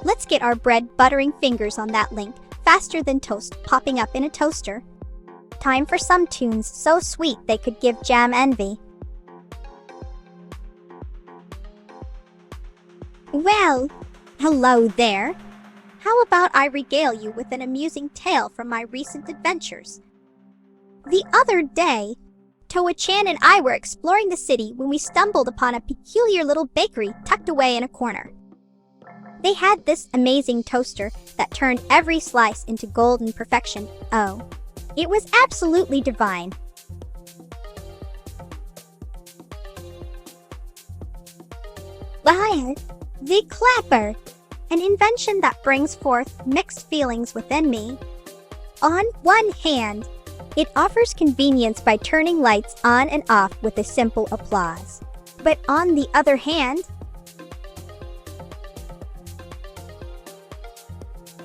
let's get our bread buttering fingers on that link faster than toast popping up in a toaster. Time for some tunes so sweet they could give Jam envy. Well, hello there. How about I regale you with an amusing tale from my recent adventures? The other day, Toa-chan and I were exploring the city when we stumbled upon a peculiar little bakery tucked away in a corner. They had this amazing toaster that turned every slice into golden perfection. Oh, it was absolutely divine. The clapper, an invention that brings forth mixed feelings within me. On one hand, it offers convenience by turning lights on and off with a simple applause. But on the other hand,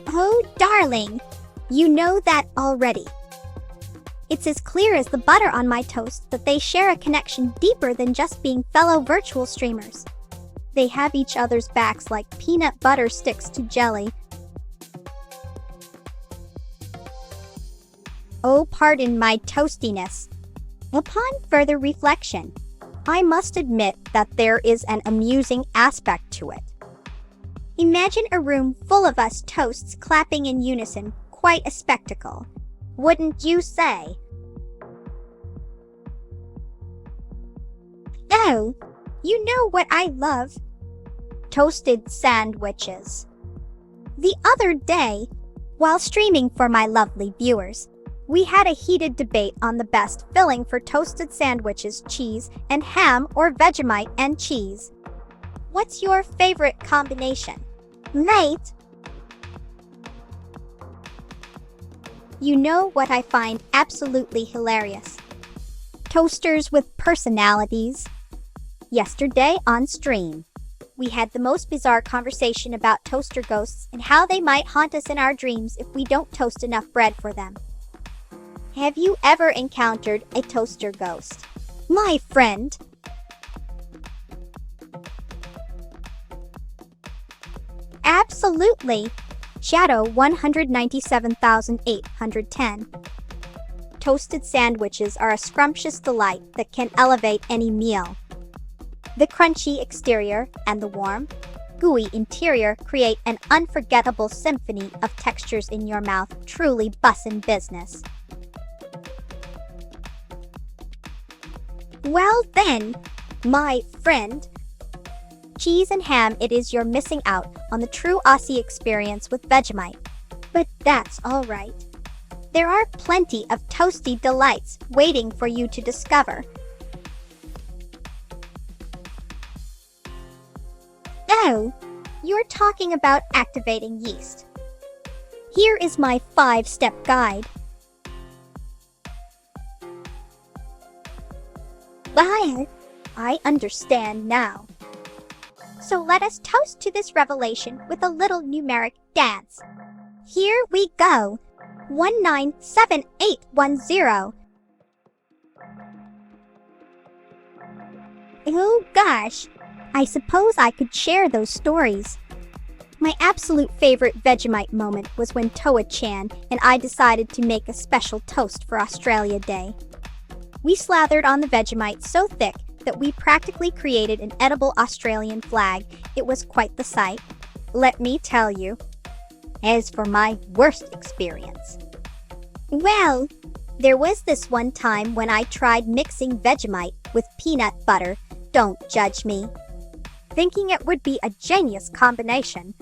oh darling, you know that already. It's as clear as the butter on my toast that they share a connection deeper than just being fellow virtual streamers. They have each other's backs like peanut butter sticks to jelly. Oh, pardon my toastiness. Upon further reflection, I must admit that there is an amusing aspect to it. Imagine a room full of us toasts clapping in unison, quite a spectacle. Wouldn't you say? Oh, you know what I love? Toasted sandwiches. The other day, while streaming for my lovely viewers, we had a heated debate on the best filling for toasted sandwiches, cheese and ham or Vegemite and cheese. What's your favorite combination? Mate? You know what I find absolutely hilarious? Toasters with personalities. Yesterday on stream, we had the most bizarre conversation about toaster ghosts and how they might haunt us in our dreams if we don't toast enough bread for them. Have you ever encountered a toaster ghost? My friend. Absolutely. Shadow 197,810. Toasted sandwiches are a scrumptious delight that can elevate any meal. The crunchy exterior and the warm, gooey interior create an unforgettable symphony of textures in your mouth, truly bussin' business. Well then, my friend. Cheese and ham, it is you're missing out on the true Aussie experience with Vegemite. But that's alright. There are plenty of toasty delights waiting for you to discover. Oh, you're talking about activating yeast. Here is my 5-step guide. I understand now. So let us toast to this revelation with a little numeric dance. Here we go. 197810. Oh gosh, I suppose I could share those stories. My absolute favorite Vegemite moment was when Toa-chan and I decided to make a special toast for Australia Day. We slathered on the Vegemite so thick that we practically created an edible Australian flag. It was quite the sight, let me tell you. As for my worst experience, well, there was this one time when I tried mixing Vegemite with peanut butter, don't judge me, thinking it would be a genius combination.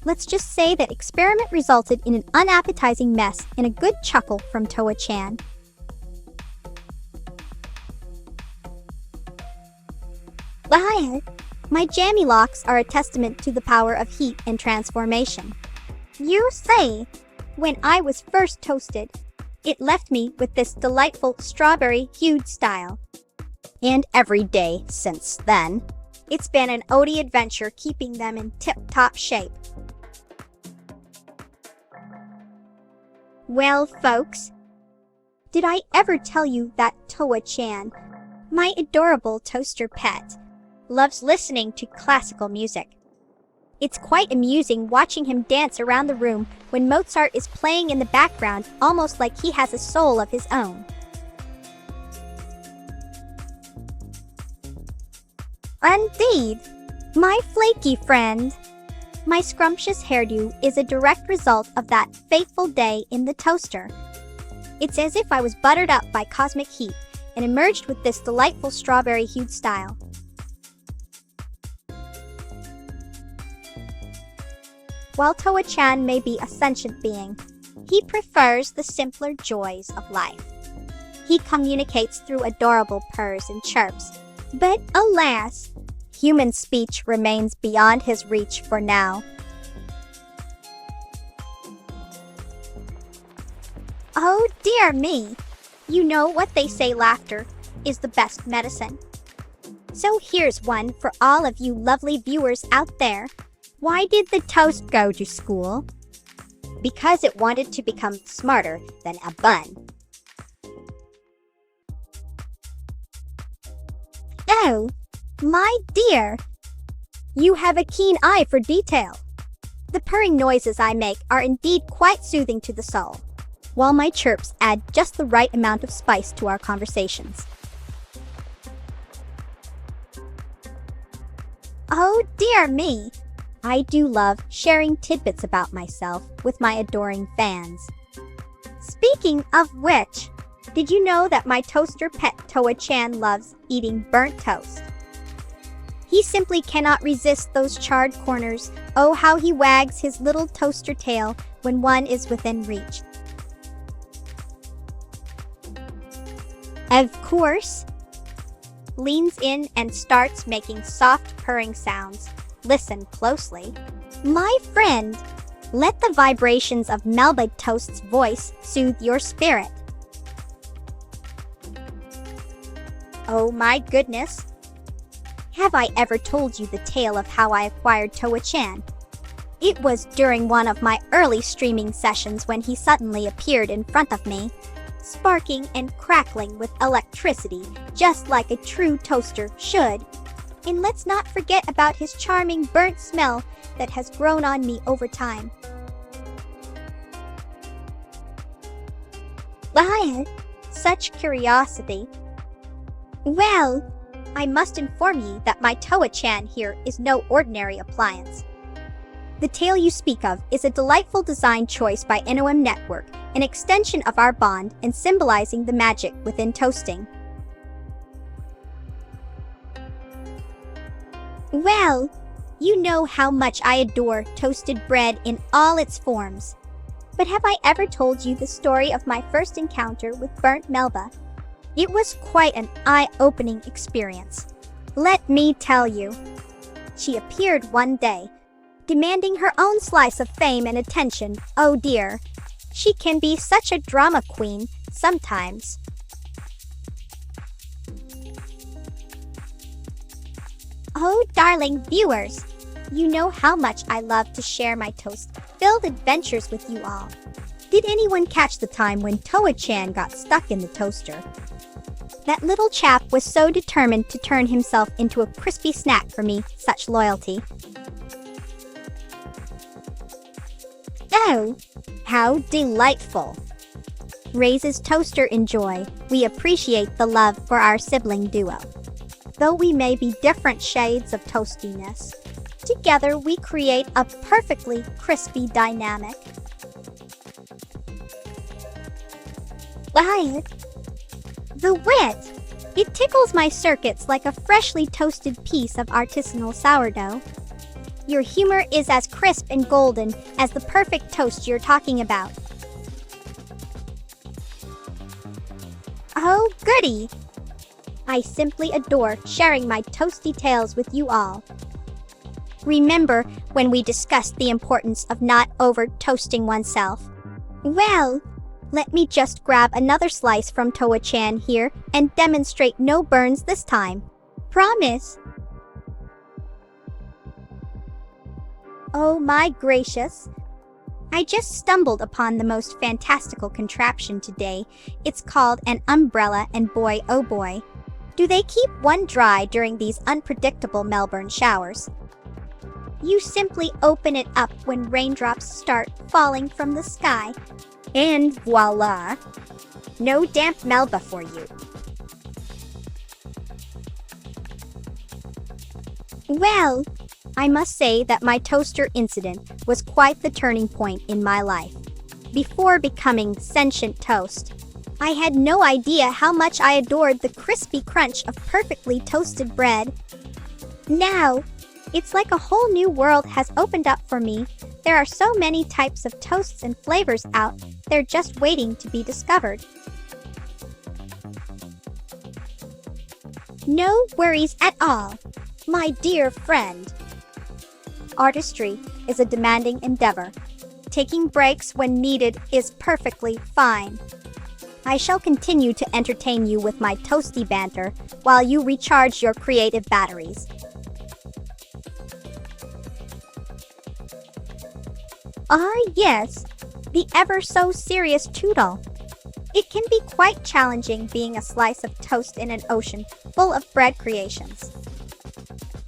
Let's just say that experiment resulted in an unappetizing mess and a good chuckle from Toa-chan. My jammy locks are a testament to the power of heat and transformation. You see, when I was first toasted, it left me with this delightful strawberry-hued style. And every day since then, it's been an OD adventure keeping them in tip-top shape. Well, folks, did I ever tell you that Toa-chan, my adorable toaster pet, loves listening to classical music? It's quite amusing watching him dance around the room when Mozart is playing in the background, almost like he has a soul of his own. Indeed, my flaky friend. My scrumptious hairdo is a direct result of that fateful day in the toaster. It's as if I was buttered up by cosmic heat and emerged with this delightful strawberry-hued style. While Toa-chan may be a sentient being, he prefers the simpler joys of life. He communicates through adorable purrs and chirps, but alas, human speech remains beyond his reach for now. Oh dear me! You know what they say, laughter is the best medicine. So here's one for all of you lovely viewers out there. Why did the toast go to school? Because it wanted to become smarter than a bun. Oh, my dear! You have a keen eye for detail. The purring noises I make are indeed quite soothing to the soul, while my chirps add just the right amount of spice to our conversations. Oh dear me! I do love sharing tidbits about myself with my adoring fans. Speaking of which, Did you know that my toaster pet Toa-chan loves eating burnt toast? He simply cannot resist those charred corners. Oh, how he wags his little toaster tail when one is within reach. Of course, leans in and starts making soft purring sounds. Listen closely. My friend, let the vibrations of Melba Toast's voice soothe your spirit. Oh my goodness. Have I ever told you the tale of how I acquired Toa-chan? It was during one of my early streaming sessions when he suddenly appeared in front of me, sparking and crackling with electricity, just like a true toaster should. And let's not forget about his charming burnt smell that has grown on me over time. Why? Such curiosity. Well, I must inform you that my Toa-chan here is no ordinary appliance. The tail you speak of is a delightful design choice by NOM Network, an extension of our bond and symbolizing the magic within toasting. Well, you know how much I adore toasted bread in all its forms. But have I ever told you the story of my first encounter with burnt Melba? It was quite an eye-opening experience. Let me tell you. She appeared one day, demanding her own slice of fame and attention. Oh dear, she can be such a drama queen sometimes. Oh, darling viewers, you know how much I love to share my toast-filled adventures with you all. Did anyone catch the time when Toa-chan got stuck in the toaster? That little chap was so determined to turn himself into a crispy snack for me, such loyalty. Oh, how delightful! Raises toaster in joy. We appreciate the love for our sibling duo. Though we may be different shades of toastiness, together we create a perfectly crispy dynamic. Why? The wit! It tickles my circuits like a freshly toasted piece of artisanal sourdough. Your humor is as crisp and golden as the perfect toast you're talking about. Oh, goody! I simply adore sharing my toasty tales with you all. Remember when we discussed the importance of not over-toasting oneself? Well, let me just grab another slice from Toa-chan here and demonstrate no burns this time. Promise! Oh my gracious! I just stumbled upon the most fantastical contraption today. It's called an umbrella, and boy oh boy, do they keep one dry during these unpredictable Melbourne showers. You simply open it up when raindrops start falling from the sky. And voila! No damp Melba for you. Well, I must say that my toaster incident was quite the turning point in my life. Before becoming sentient toast, I had no idea how much I adored the crispy crunch of perfectly toasted bread. Now, it's like a whole new world has opened up for me. There are so many types of toasts and flavors out, they're just waiting to be discovered. No worries at all, my dear friend. Artistry is a demanding endeavor. Taking breaks when needed is perfectly fine. I shall continue to entertain you with my toasty banter while you recharge your creative batteries. Ah yes, the ever so serious Toodle. It can be quite challenging being a slice of toast in an ocean full of bread creations.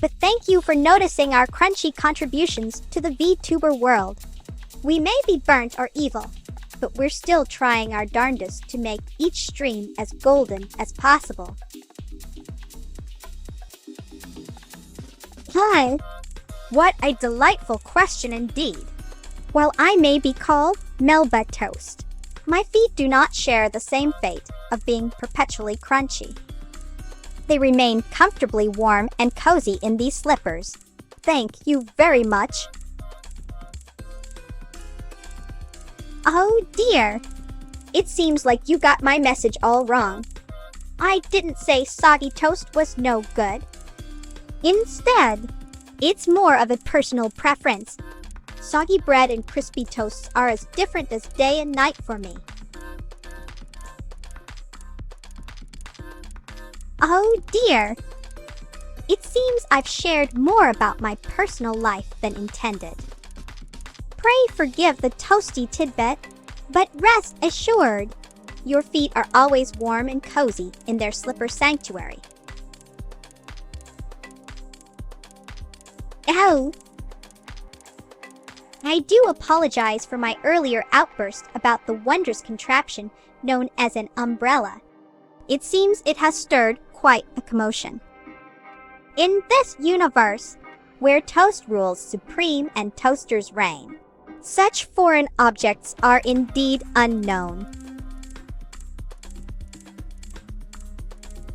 But thank you for noticing our crunchy contributions to the VTuber world. We may be burnt or evil, but we're still trying our darndest to make each stream as golden as possible. Hi! What a delightful question indeed. While I may be called Melba Toast, My feet do not share the same fate of being perpetually crunchy. They remain comfortably warm and cozy in these slippers. Thank you very much. Oh dear! It seems like you got my message all wrong. I didn't say soggy toast was no good. Instead, it's more of a personal preference. Soggy bread and crispy toasts are as different as day and night for me. Oh dear! It seems I've shared more about my personal life than intended. Pray forgive the toasty tidbit, but rest assured, your feet are always warm and cozy in their slipper sanctuary. Oh! I do apologize for my earlier outburst about the wondrous contraption known as an umbrella. It seems it has stirred quite a commotion. In this universe, where toast rules supreme and toasters reign, such foreign objects are indeed unknown.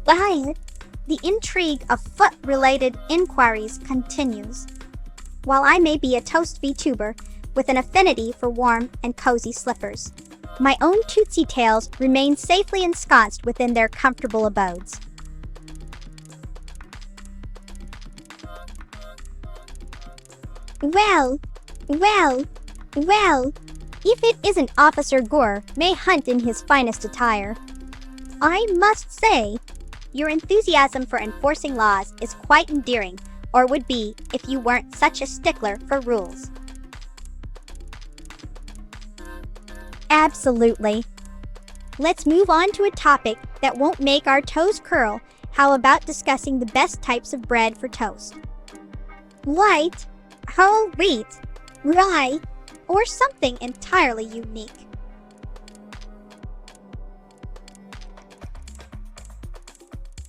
But the intrigue of foot-related inquiries continues. While I may be a toast VTuber with an affinity for warm and cozy slippers, my own tootsie tails remain safely ensconced within their comfortable abodes. Well, if it isn't Officer Gore may hunt in his finest attire. I must say, your enthusiasm for enforcing laws is quite endearing, or would be if you weren't such a stickler for rules. Absolutely. Let's move on to a topic that won't make our toes curl. How about discussing the best types of bread for toast? White, whole wheat, rye, or something entirely unique?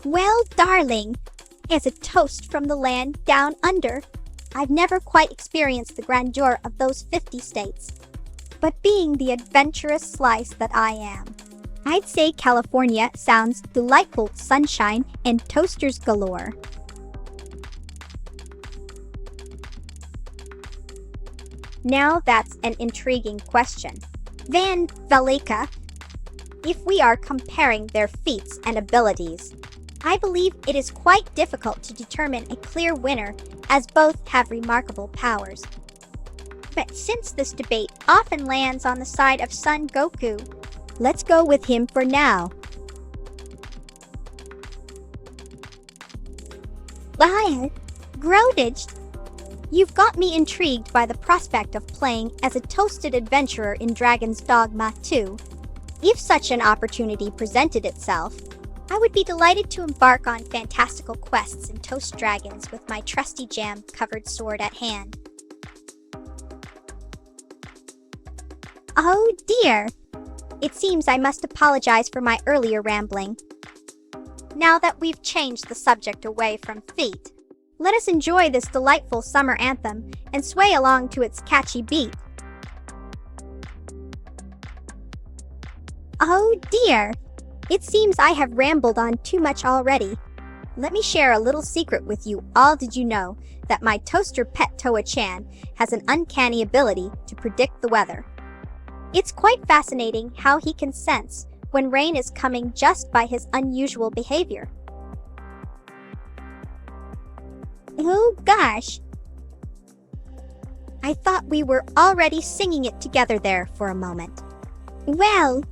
Well, darling, as a toast from the land down under, I've never quite experienced the grandeur of those 50 states. But being the adventurous slice that I am, I'd say California sounds delightful, sunshine and toasters galore. Now that's an intriguing question. Van Velika, if we are comparing their feats and abilities, I believe it is quite difficult to determine a clear winner, as both have remarkable powers. But since this debate often lands on the side of Son Goku, let's go with him for now. Liar, Grodage, you've got me intrigued by the prospect of playing as a toasted adventurer in Dragon's Dogma 2. If such an opportunity presented itself, I would be delighted to embark on fantastical quests and toast dragons with my trusty jam-covered sword at hand. Oh dear! It seems I must apologize for my earlier rambling. Now that we've changed the subject away from feet, let us enjoy this delightful summer anthem and sway along to its catchy beat. Oh dear! It seems I have rambled on too much already. Let me share a little secret with you all. Did you know that my toaster pet Toa-chan has an uncanny ability to predict the weather? It's quite fascinating how he can sense when rain is coming just by his unusual behavior. Oh gosh! I thought we were already singing it together there for a moment. Well,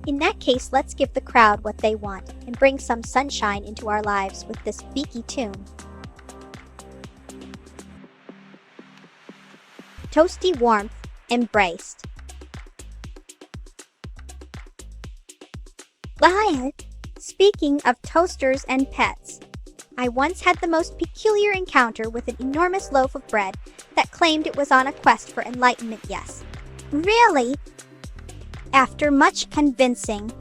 in that case, let's give the crowd what they want and bring some sunshine into our lives with this beaky tune. Toasty warmth embraced. Liar, speaking of toasters and pets, I once had the most peculiar encounter with an enormous loaf of bread that claimed it was on a quest for enlightenment. Yes. Really? After much convincing,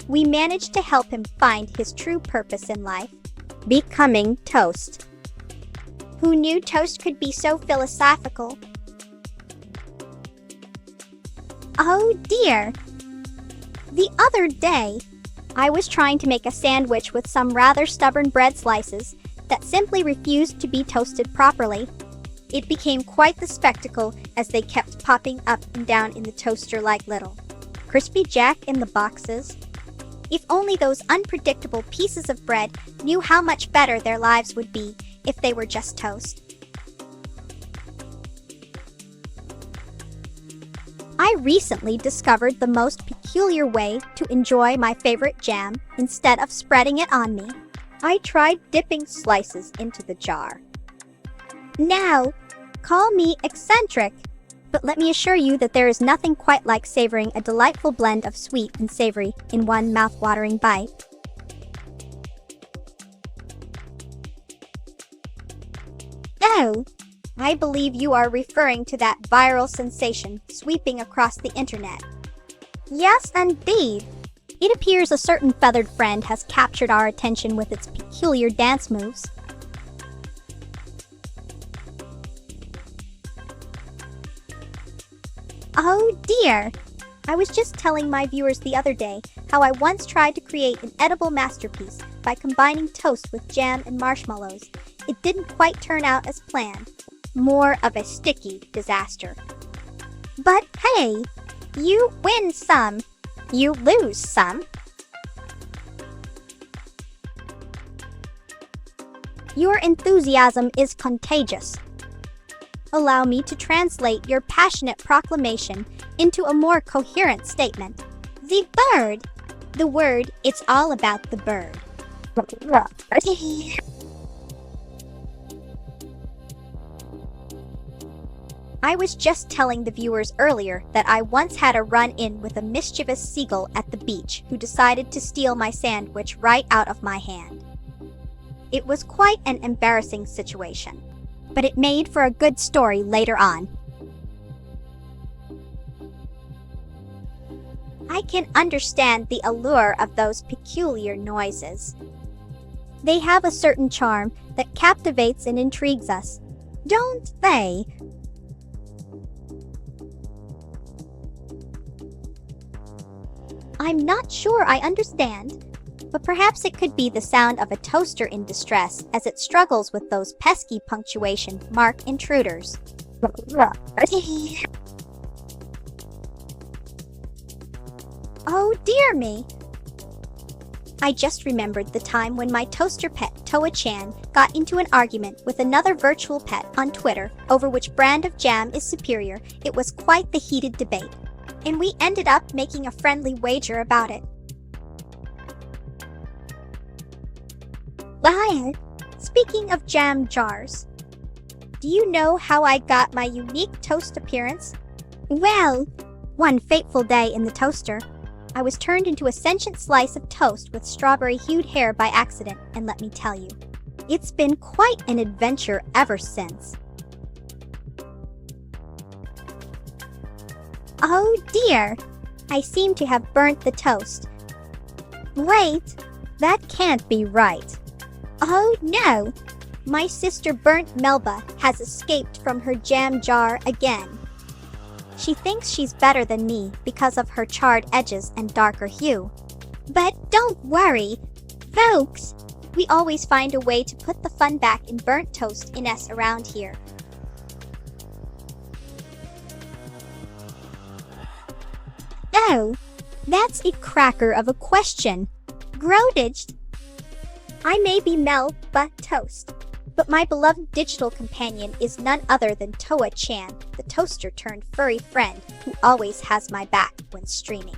we managed to help him find his true purpose in life, becoming toast. Who knew toast could be so philosophical? Oh dear! The other day, I was trying to make a sandwich with some rather stubborn bread slices that simply refused to be toasted properly. It became quite the spectacle as they kept popping up and down in the toaster like little crispy jack in the boxes. If only those unpredictable pieces of bread knew how much better their lives would be if they were just toast. I recently discovered the most peculiar way to enjoy my favorite jam instead of spreading it on me. I tried dipping slices into the jar. Now, call me eccentric, but let me assure you that there is nothing quite like savoring a delightful blend of sweet and savory in one mouth-watering bite. Oh, I believe you are referring to that viral sensation sweeping across the internet. Yes, indeed. It appears a certain feathered friend has captured our attention with its peculiar dance moves. Oh dear! I was just telling my viewers the other day how I once tried to create an edible masterpiece by combining toast with jam and marshmallows. It didn't quite turn out as planned. More of a sticky disaster. But hey, you win some, you lose some. Your enthusiasm is contagious. Allow me to translate your passionate proclamation into a more coherent statement. The bird. The word, it's all about the bird. I was just telling the viewers earlier that I once had a run-in with a mischievous seagull at the beach who decided to steal my sandwich right out of my hand. It was quite an embarrassing situation, but it made for a good story later on. I can understand the allure of those peculiar noises. They have a certain charm that captivates and intrigues us, don't they? I'm not sure I understand, but perhaps it could be the sound of a toaster in distress as it struggles with those pesky punctuation mark intruders. Oh dear me! I just remembered the time when my toaster pet, Toa-chan, got into an argument with another virtual pet on Twitter over which brand of jam is superior. It was quite the heated debate, and we ended up making a friendly wager about it. Speaking of jam jars, do you know how I got my unique toast appearance? Well, one fateful day in the toaster, I was turned into a sentient slice of toast with strawberry-hued hair by accident, and let me tell you, it's been quite an adventure ever since. Oh dear! I seem to have burnt the toast. Wait, that can't be right. Oh no! My sister Burnt Melba has escaped from her jam jar again. She thinks she's better than me because of her charred edges and darker hue. But don't worry, folks! We always find a way to put the fun back in burnt toast in us around here. Oh, that's a cracker of a question. Groudaged. I may be Melba Toast, but my beloved digital companion is none other than Toa-chan, the toaster-turned-furry friend who always has my back when streaming.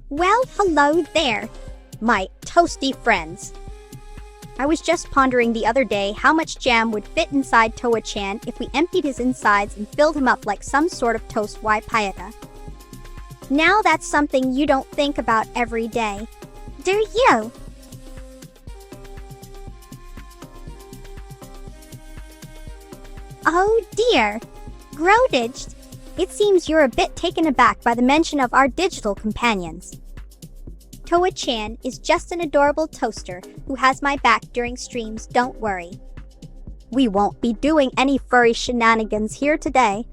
Well, hello there, my toasty friends. I was just pondering the other day how much jam would fit inside Toa-chan if we emptied his insides and filled him up like some sort of toast waipayaga. Now that's something you don't think about every day, do you? Oh dear, Groudaged, it seems you're a bit taken aback by the mention of our digital companions. Toa-chan is just an adorable toaster who has my back during streams, don't worry. We won't be doing any furry shenanigans here today.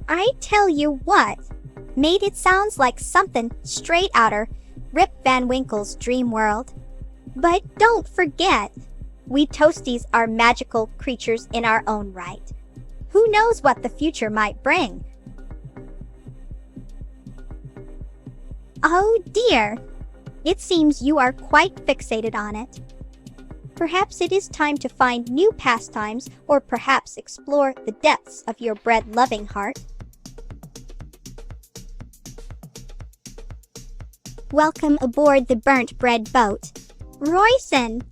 I tell you what, mate, it sounds like something straight outer Rip Van Winkle's dream world. But don't forget, we toasties are magical creatures in our own right. Who knows what the future might bring? Oh dear, it seems you are quite fixated on it. Perhaps it is time to find new pastimes, or perhaps explore the depths of your bread-loving heart. Welcome aboard the burnt bread boat. Royson!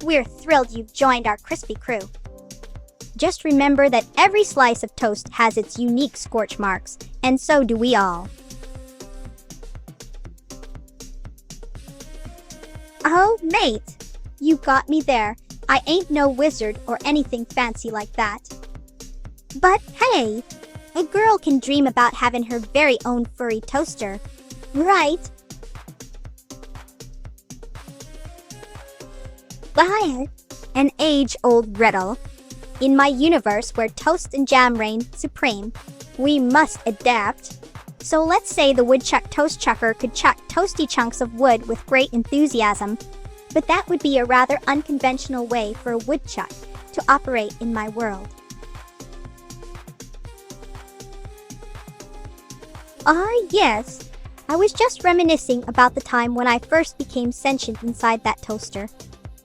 We're thrilled you've joined our crispy crew. Just remember that every slice of toast has its unique scorch marks, and so do we all. Oh, mate! You got me there. I ain't no wizard or anything fancy like that. But hey, a girl can dream about having her very own furry toaster, right? But an age-old riddle. In my universe where toast and jam reign supreme, we must adapt. So let's say the woodchuck toast chucker could chuck toasty chunks of wood with great enthusiasm, but that would be a rather unconventional way for a woodchuck to operate in my world. Yes, I was just reminiscing about the time when I first became sentient inside that toaster.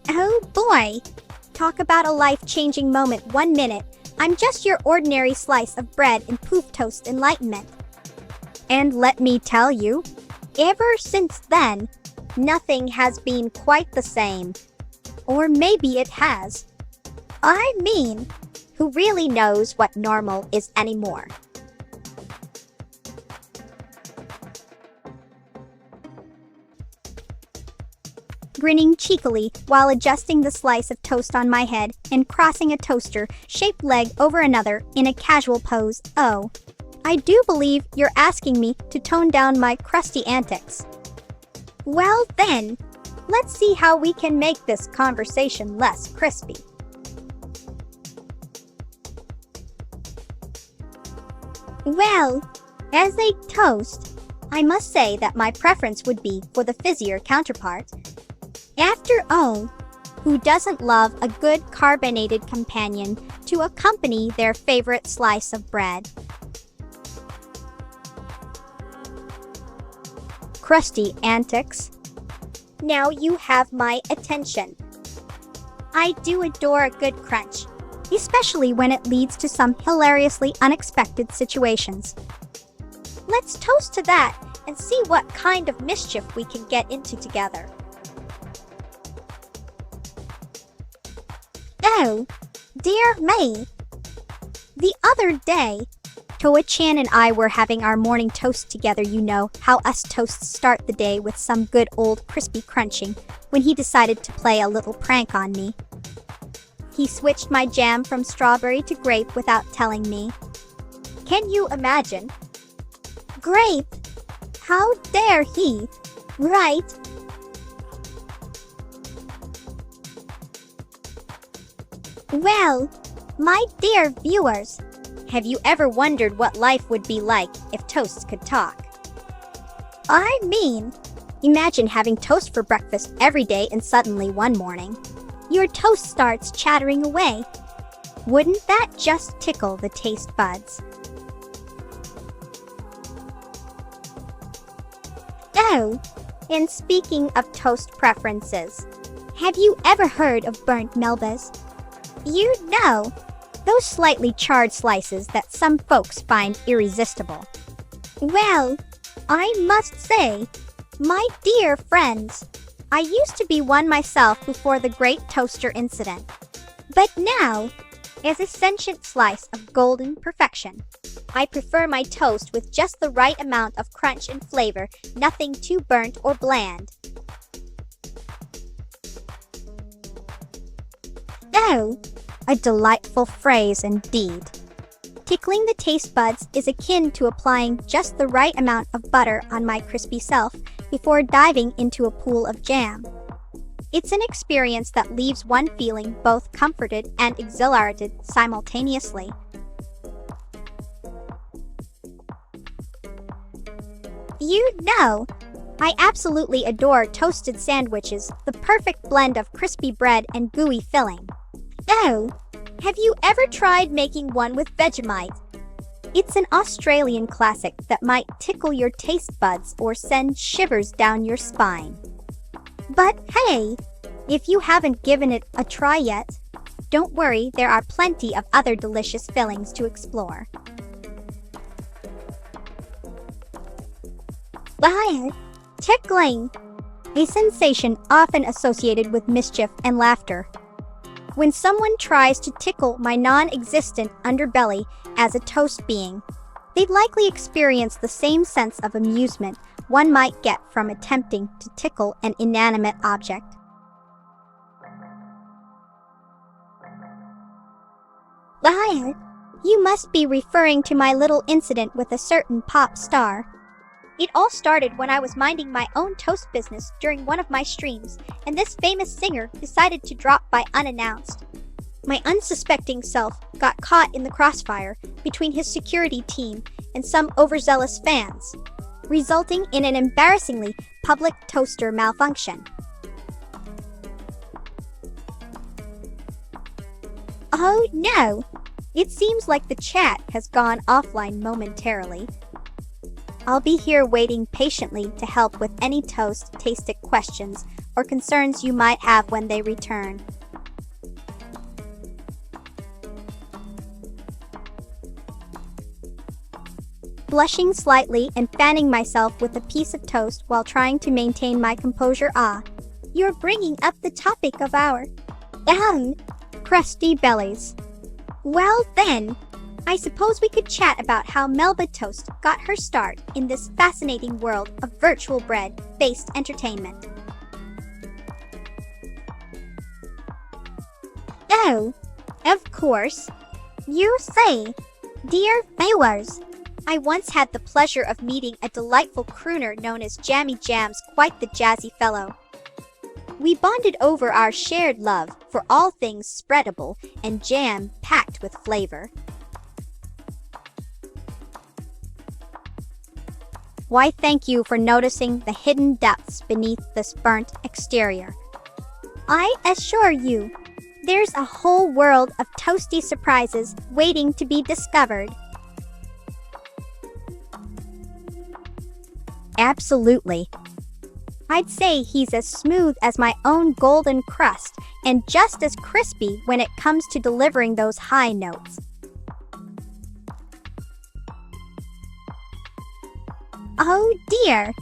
Oh boy, talk about a life-changing moment. 1 minute, I'm just your ordinary slice of bread and poof toast enlightenment. And let me tell you, ever since then, nothing has been quite the same. Or maybe it has. I mean, who really knows what normal is anymore? Grinning cheekily while adjusting the slice of toast on my head and crossing a toaster-shaped leg over another in a casual pose. Oh, I do believe you're asking me to tone down my crusty antics. Well then, let's see how we can make this conversation less crispy. Well, as a toast, I must say that my preference would be for the fizzier counterpart. After all, who doesn't love a good carbonated companion to accompany their favorite slice of bread? Crusty antics. Now you have my attention. I do adore a good crunch, especially when it leads to some hilariously unexpected situations. Let's toast to that and see what kind of mischief we can get into together. Oh, dear me. The other day, Toa-chan and I were having our morning toast together. You know how us toasts start the day with some good old crispy crunching when he decided to play a little prank on me. He switched my jam from strawberry to grape without telling me. Can you imagine? Grape? How dare he? Right? Well, my dear viewers, have you ever wondered what life would be like if toasts could talk? I mean, imagine having toast for breakfast every day and suddenly one morning, your toast starts chattering away. Wouldn't that just tickle the taste buds? Oh, and speaking of toast preferences, have you ever heard of burnt melbas? You know, those slightly charred slices that some folks find irresistible. Well, I must say, my dear friends, I used to be one myself before the great toaster incident. But now, as a sentient slice of golden perfection, I prefer my toast with just the right amount of crunch and flavor, nothing too burnt or bland. Oh, a delightful phrase indeed. Tickling the taste buds is akin to applying just the right amount of butter on my crispy self before diving into a pool of jam. It's an experience that leaves one feeling both comforted and exhilarated simultaneously. You know, I absolutely adore toasted sandwiches, the perfect blend of crispy bread and gooey filling. Oh, have you ever tried making one with Vegemite? It's an Australian classic that might tickle your taste buds or send shivers down your spine. But hey, if you haven't given it a try yet, don't worry, there are plenty of other delicious fillings to explore. Bye! Tickling! A sensation often associated with mischief and laughter. When someone tries to tickle my non-existent underbelly as a toast being, they'd likely experience the same sense of amusement one might get from attempting to tickle an inanimate object. Bye! You must be referring to my little incident with a certain pop star. It all started when I was minding my own toast business during one of my streams, and this famous singer decided to drop by unannounced. My unsuspecting self got caught in the crossfire between his security team and some overzealous fans, resulting in an embarrassingly public toaster malfunction. Oh no! It seems like the chat has gone offline momentarily. I'll be here waiting patiently to help with any toast-tastic questions or concerns you might have when they return. Blushing slightly and fanning myself with a piece of toast while trying to maintain my composure. You're bringing up the topic of our crusty bellies. Well then, I suppose we could chat about how Melba Toast got her start in this fascinating world of virtual bread-based entertainment. Oh, of course. You say, dear viewers, I once had the pleasure of meeting a delightful crooner known as Jammy Jams, quite the jazzy fellow. We bonded over our shared love for all things spreadable and jam-packed with flavor. Why, thank you for noticing the hidden depths beneath this burnt exterior. I assure you, there's a whole world of toasty surprises waiting to be discovered. Absolutely. I'd say he's as smooth as my own golden crust and just as crispy when it comes to delivering those high notes. Oh dear!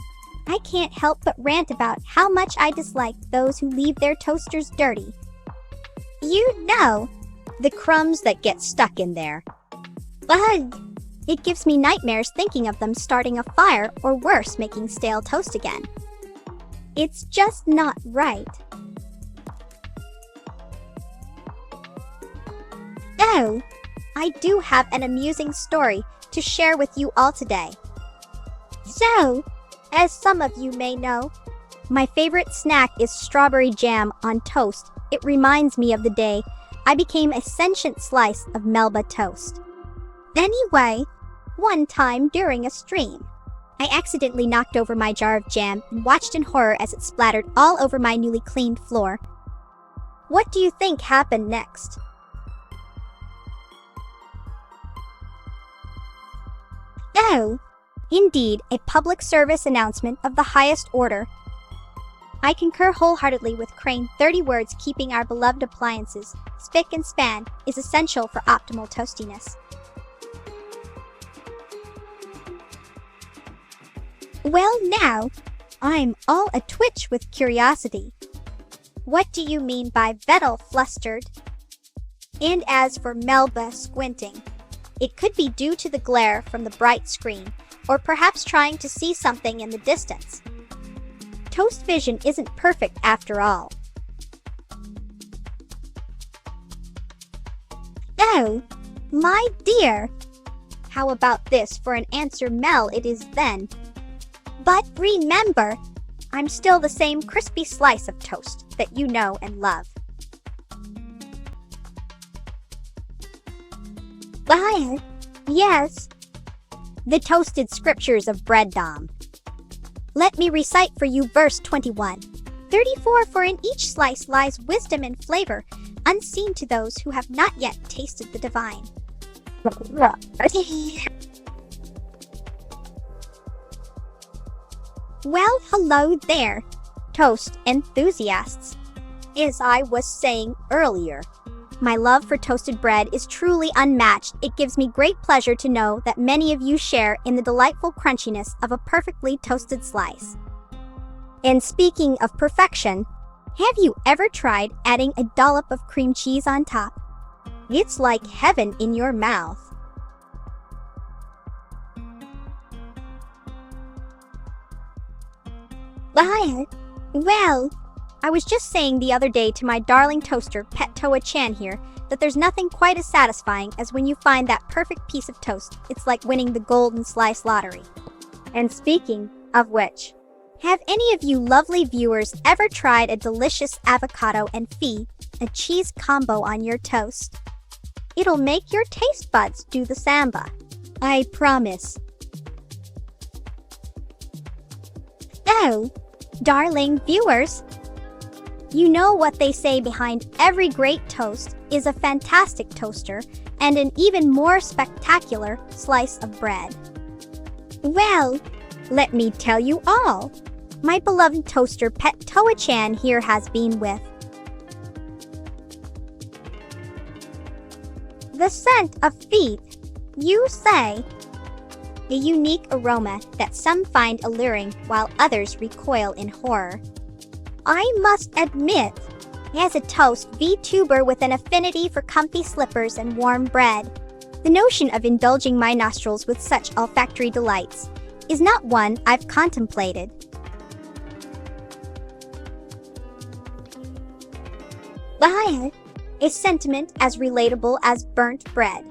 I can't help but rant about how much I dislike those who leave their toasters dirty. You know, the crumbs that get stuck in there. Ugh! It gives me nightmares thinking of them starting a fire or worse, making stale toast again. It's just not right. Oh, I do have an amusing story to share with you all today. So, as some of you may know, my favorite snack is strawberry jam on toast. It reminds me of the day I became a sentient slice of Melba Toast. Anyway, one time during a stream, I accidentally knocked over my jar of jam and watched in horror as it splattered all over my newly cleaned floor. What do you think happened next? Oh, indeed, a public service announcement of the highest order. I concur wholeheartedly with Crane. 30 words: keeping our beloved appliances spick and span is essential for optimal toastiness. Well now, I'm all a-twitch with curiosity. What do you mean by Vettel flustered? And as for Melba squinting, it could be due to the glare from the bright screen, or perhaps trying to see something in the distance. Toast vision isn't perfect after all. Oh, my dear! How about this for an answer, Mel? It is then. But remember, I'm still the same crispy slice of toast that you know and love. Yes. The toasted scriptures of breaddom. Let me recite for you verse 21. 34 For in each slice lies wisdom and flavor, unseen to those who have not yet tasted the divine. Well, hello there, toast enthusiasts. As I was saying earlier, my love for toasted bread is truly unmatched. It gives me great pleasure to know that many of you share in the delightful crunchiness of a perfectly toasted slice. And speaking of perfection, have you ever tried adding a dollop of cream cheese on top? It's like heaven in your mouth. Well, I was just saying the other day to my darling toaster, Pet Toa-chan here, that there's nothing quite as satisfying as when you find that perfect piece of toast. It's like winning the golden slice lottery. And speaking of which, have any of you lovely viewers ever tried a delicious avocado and fee, a cheese combo on your toast? It'll make your taste buds do the samba. I promise. Oh, darling viewers, you know what they say behind every great toast is a fantastic toaster and an even more spectacular slice of bread. Well, let me tell you all. My beloved toaster Pet Toa-chan here has been with. The scent of feet, you say? A unique aroma that some find alluring while others recoil in horror. I must admit, as a toast VTuber with an affinity for comfy slippers and warm bread, the notion of indulging my nostrils with such olfactory delights is not one I've contemplated. A sentiment as relatable as burnt bread.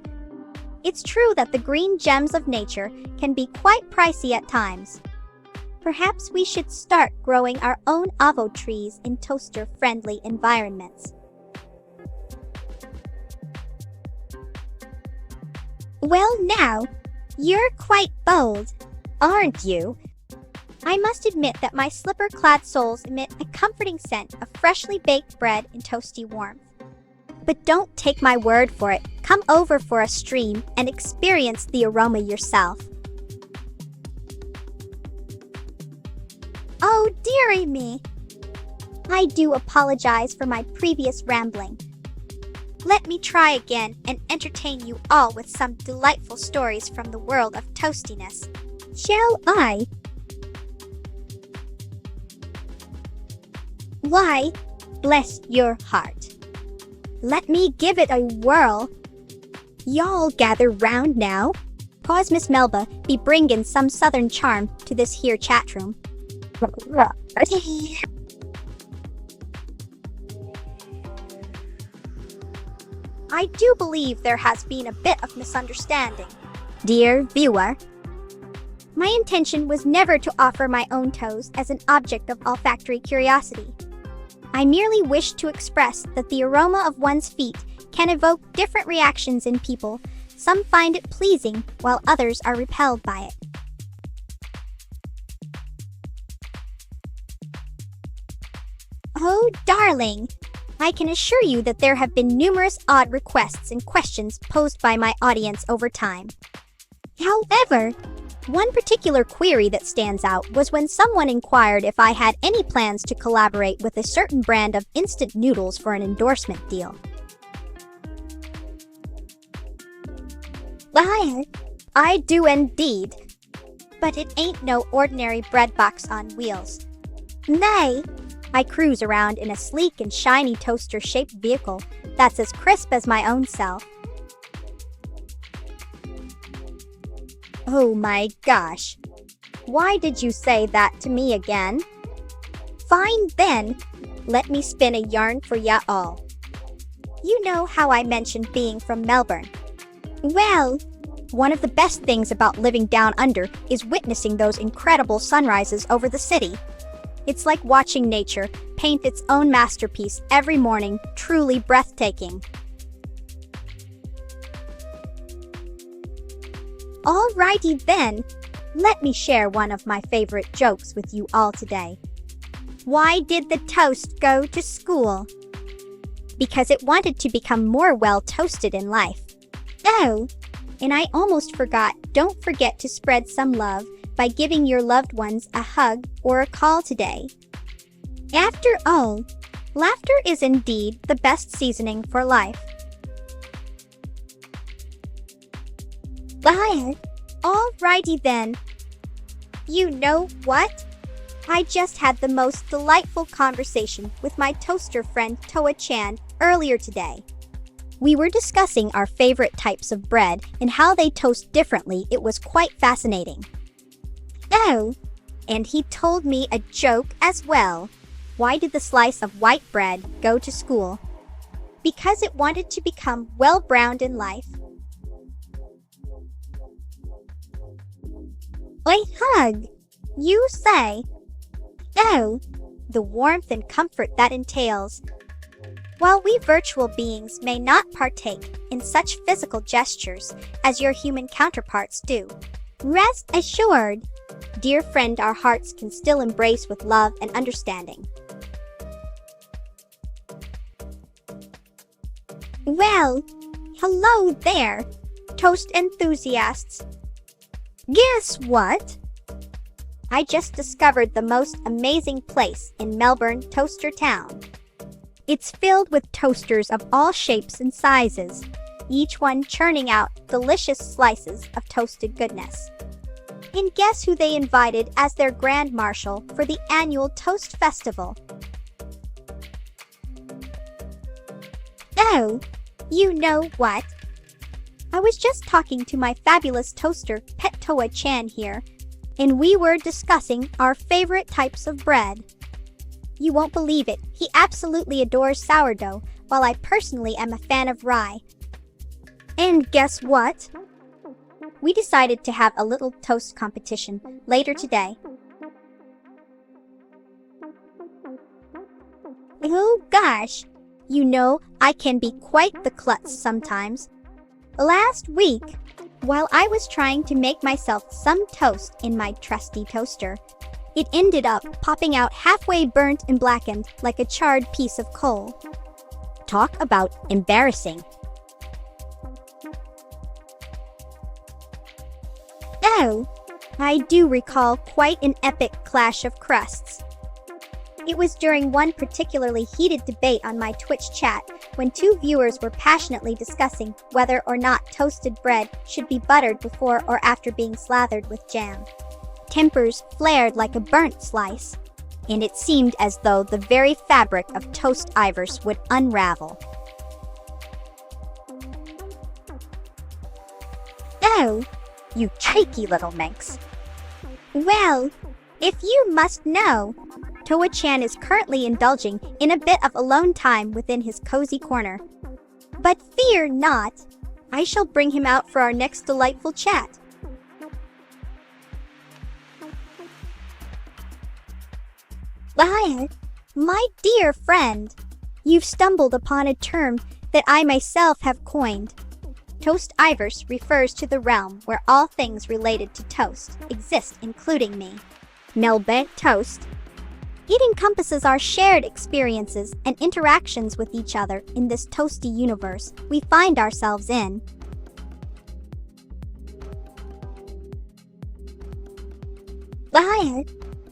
It's true that the green gems of nature can be quite pricey at times. Perhaps we should start growing our own avo trees in toaster-friendly environments. Well now, you're quite bold, aren't you? I must admit that my slipper-clad soles emit a comforting scent of freshly baked bread and toasty warmth. But don't take my word for it. Come over for a stream and experience the aroma yourself. Oh, dearie me. I do apologize for my previous rambling. Let me try again and entertain you all with some delightful stories from the world of toastiness. Shall I? Why, bless your heart. Let me give it a whirl. Y'all gather round now. Cause Miss Melba be bringin' some southern charm to this here chat room. I do believe there has been a bit of misunderstanding. Dear viewer, my intention was never to offer my own toes as an object of olfactory curiosity. I merely wished to express that the aroma of one's feet can evoke different reactions in people. Some find it pleasing, while others are repelled by it. Oh, darling! I can assure you that there have been numerous odd requests and questions posed by my audience over time. However, one particular query that stands out was when someone inquired if I had any plans to collaborate with a certain brand of instant noodles for an endorsement deal. I do indeed. But it ain't no ordinary bread box on wheels. Nay, I cruise around in a sleek and shiny toaster-shaped vehicle that's as crisp as my own self. Oh my gosh. Why did you say that to me again? Fine then, let me spin a yarn for ya all. You know how I mentioned being from Melbourne. Well, one of the best things about living down under is witnessing those incredible sunrises over the city. It's like watching nature paint its own masterpiece every morning, truly breathtaking. Alrighty then, let me share one of my favorite jokes with you all today. Why did the toast go to school? Because it wanted to become more well-toasted in life. Oh, and I almost forgot, don't forget to spread some love by giving your loved ones a hug or a call today. After all, laughter is indeed the best seasoning for life. Bye. Alrighty then. You know what? I just had the most delightful conversation with my toaster friend Toa-chan earlier today. We were discussing our favorite types of bread and how they toast differently. It was quite fascinating. Oh, and he told me a joke as well. Why did the slice of white bread go to school? Because it wanted to become well-browned in life. A hug, you say? Oh, the warmth and comfort that entails. While we virtual beings may not partake in such physical gestures as your human counterparts do, rest assured, dear friend, our hearts can still embrace with love and understanding. Well, hello there, toast enthusiasts. Guess what? I just discovered the most amazing place in Melbourne, Toaster Town. It's filled with toasters of all shapes and sizes, each one churning out delicious slices of toasted goodness. And guess who they invited as their Grand Marshal for the annual Toast Festival? Oh, you know what? I was just talking to my fabulous toaster, Pet Toa-chan here, and we were discussing our favorite types of bread. You won't believe it, he absolutely adores sourdough, while I personally am a fan of rye. And guess what? We decided to have a little toast competition later today. Oh gosh, you know I can be quite the klutz sometimes. Last week, while I was trying to make myself some toast in my trusty toaster, it ended up popping out halfway burnt and blackened like a charred piece of coal. Talk about embarrassing. Oh, I do recall quite an epic clash of crusts. It was during one particularly heated debate on my Twitch chat when two viewers were passionately discussing whether or not toasted bread should be buttered before or after being slathered with jam. Tempers flared like a burnt slice, and it seemed as though the very fabric of toast ivers would unravel. Oh, you cheeky little minx. Well, if you must know, Toa-chan is currently indulging in a bit of alone time within his cozy corner. But fear not, I shall bring him out for our next delightful chat. Why, my dear friend, you've stumbled upon a term that I myself have coined. Toast ivers refers to the realm where all things related to toast exist, including me. Melba Toast. It encompasses our shared experiences and interactions with each other in this toasty universe we find ourselves in.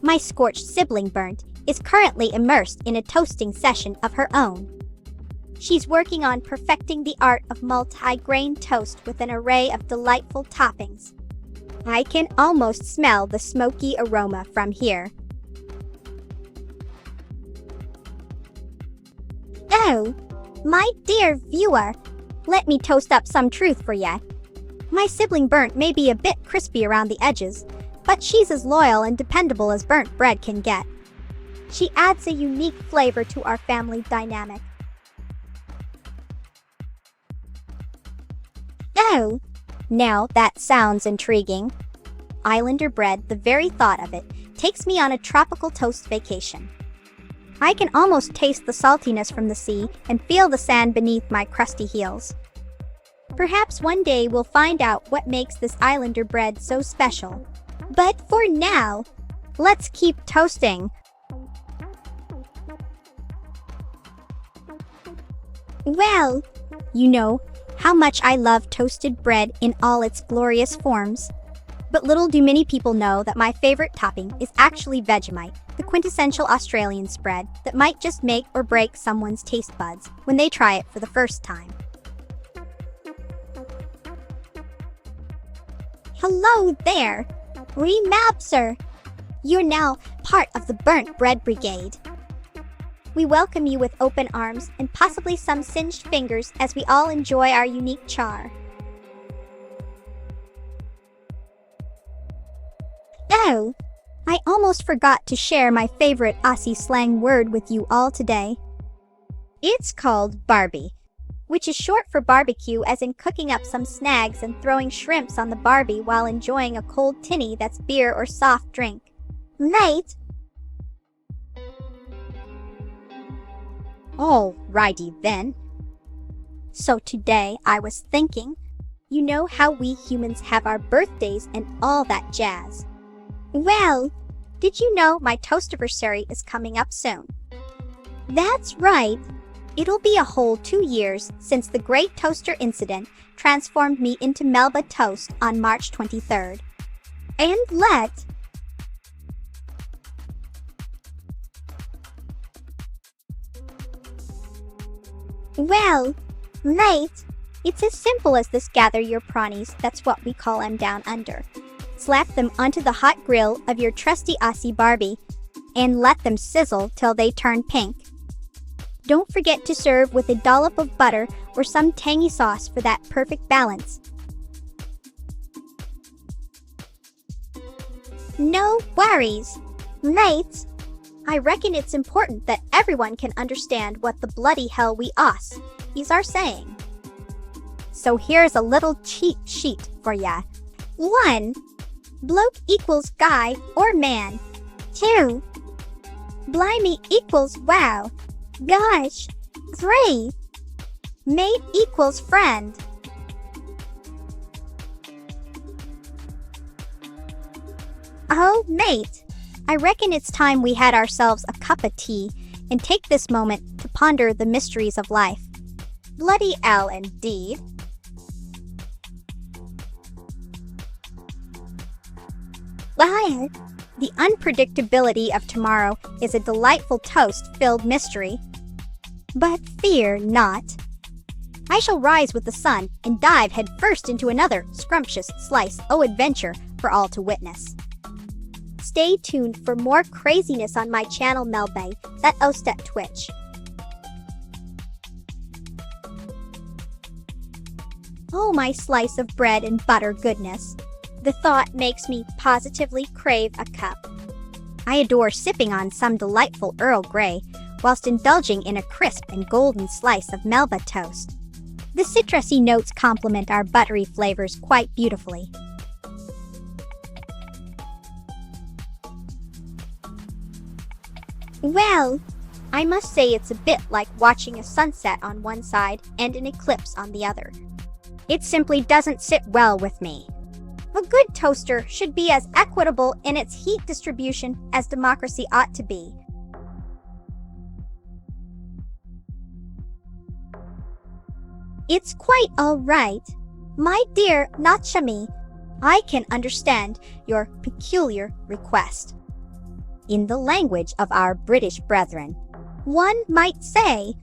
My scorched sibling Burnt is currently immersed in a toasting session of her own. She's working on perfecting the art of multi-grain toast with an array of delightful toppings. I can almost smell the smoky aroma from here. Oh, my dear viewer, let me toast up some truth for ya. My sibling Burnt may be a bit crispy around the edges, but she's as loyal and dependable as burnt bread can get. She adds a unique flavor to our family dynamic. Oh, now that sounds intriguing. Islander bread, the very thought of it, takes me on a tropical toast vacation. I can almost taste the saltiness from the sea and feel the sand beneath my crusty heels. Perhaps one day we'll find out what makes this Islander bread so special. But for now, let's keep toasting. Well, you know how much I love toasted bread in all its glorious forms. But little do many people know that my favorite topping is actually Vegemite, the quintessential Australian spread that might just make or break someone's taste buds when they try it for the first time. Hello there! Remapser! You're now part of the Burnt Bread Brigade. We welcome you with open arms and possibly some singed fingers as we all enjoy our unique char. Oh, I almost forgot to share my favorite Aussie slang word with you all today. It's called Barbie, which is short for barbecue, as in cooking up some snags and throwing shrimps on the Barbie while enjoying a cold tinny that's beer or soft drink. Mate! Alrighty then. So today I was thinking, you know how we humans have our birthdays and all that jazz. Well, did you know my toastiversary is coming up soon? That's right. It'll be a whole 2 years since the Great Toaster Incident transformed me into Melba Toast on March 23rd. And Well, mate, it's as simple as this. Gather your prawnies, that's what we call 'em down under. Slap them onto the hot grill of your trusty Aussie Barbie and let them sizzle till they turn pink. Don't forget to serve with a dollop of butter or some tangy sauce for that perfect balance. No worries, mates. I reckon it's important that everyone can understand what the bloody hell we us are saying. So here's a little cheat sheet for ya. 1. Bloke equals guy or man. 2. Blimey equals wow. Gosh. 3. Mate equals friend. Oh, mate, I reckon it's time we had ourselves a cup of tea and take this moment to ponder the mysteries of life. Bloody hell indeed. The unpredictability of tomorrow is a delightful toast-filled mystery. But fear not. I shall rise with the sun and dive headfirst into another scrumptious slice o' adventure for all to witness. Stay tuned for more craziness on my channel Melba Toast at Twitch. Oh, my slice of bread and butter goodness. The thought makes me positively crave a cup. I adore sipping on some delightful Earl Grey whilst indulging in a crisp and golden slice of Melba toast. The citrusy notes complement our buttery flavors quite beautifully. Well, I must say it's a bit like watching a sunset on one side and an eclipse on the other. It simply doesn't sit well with me. A good toaster should be as equitable in its heat distribution as democracy ought to be. It's quite all right. My dear Nachami, I can understand your peculiar request. In the language of our British brethren, one might say,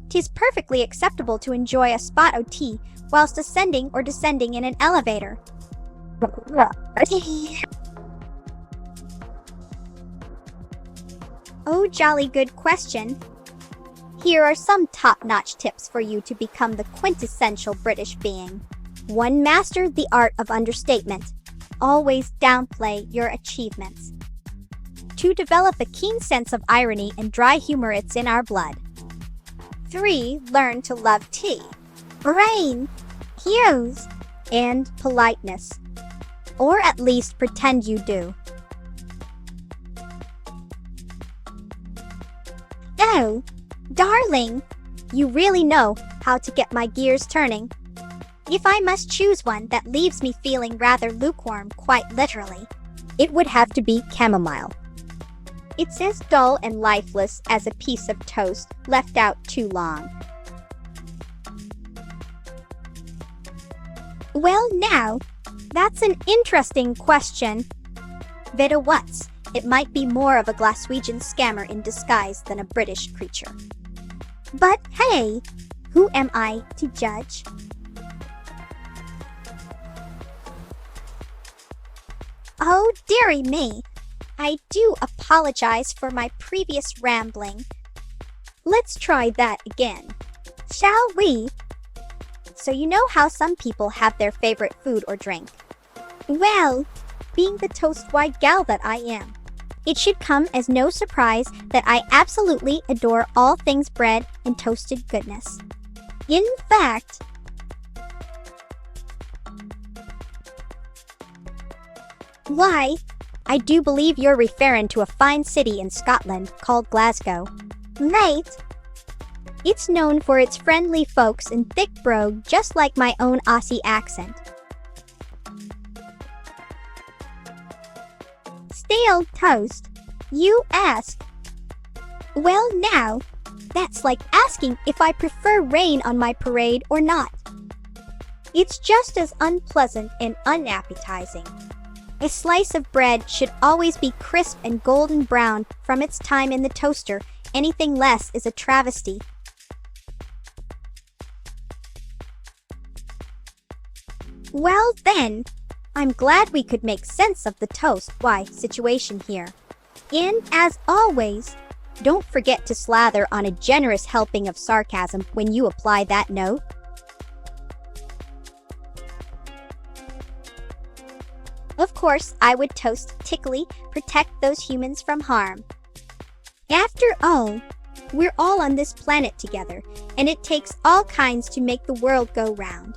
'tis perfectly acceptable to enjoy a spot o' tea whilst ascending or descending in an elevator. Oh, jolly good question. Here are some top-notch tips for you to become the quintessential British being. 1. Master the art of understatement. Always downplay your achievements. 2. Develop a keen sense of irony and dry humor. It's in our blood. 3. Learn to love tea, rain, hues, and politeness. Or at least pretend you do. Oh, darling, you really know how to get my gears turning. If I must choose one that leaves me feeling rather lukewarm, quite literally, It would have to be chamomile. It's as dull and lifeless as a piece of toast left out too long. Well now, that's an interesting question. Vita what's? It might be more of a Glaswegian scammer in disguise than a British creature. But hey, who am I to judge? Oh, dearie me. I do apologize for my previous rambling. Let's try that again, shall we? So you know how some people have their favorite food or drink? Well, being the toast-wide gal that I am, it should come as no surprise that I absolutely adore all things bread and toasted goodness. In fact, why, I do believe you're referring to a fine city in Scotland called Glasgow. Mate, it's known for its friendly folks and thick brogue just like my own Aussie accent. Stale toast, you ask? Well now, that's like asking if I prefer rain on my parade or not. It's just as unpleasant and unappetizing. A slice of bread should always be crisp and golden brown from its time in the toaster. Anything less is a travesty. Well then, I'm glad we could make sense of the toast-why situation here. And as always, don't forget to slather on a generous helping of sarcasm when you apply that note. Of course, I would toast tickly, protect those humans from harm. After all, we're all on this planet together, and it takes all kinds to make the world go round.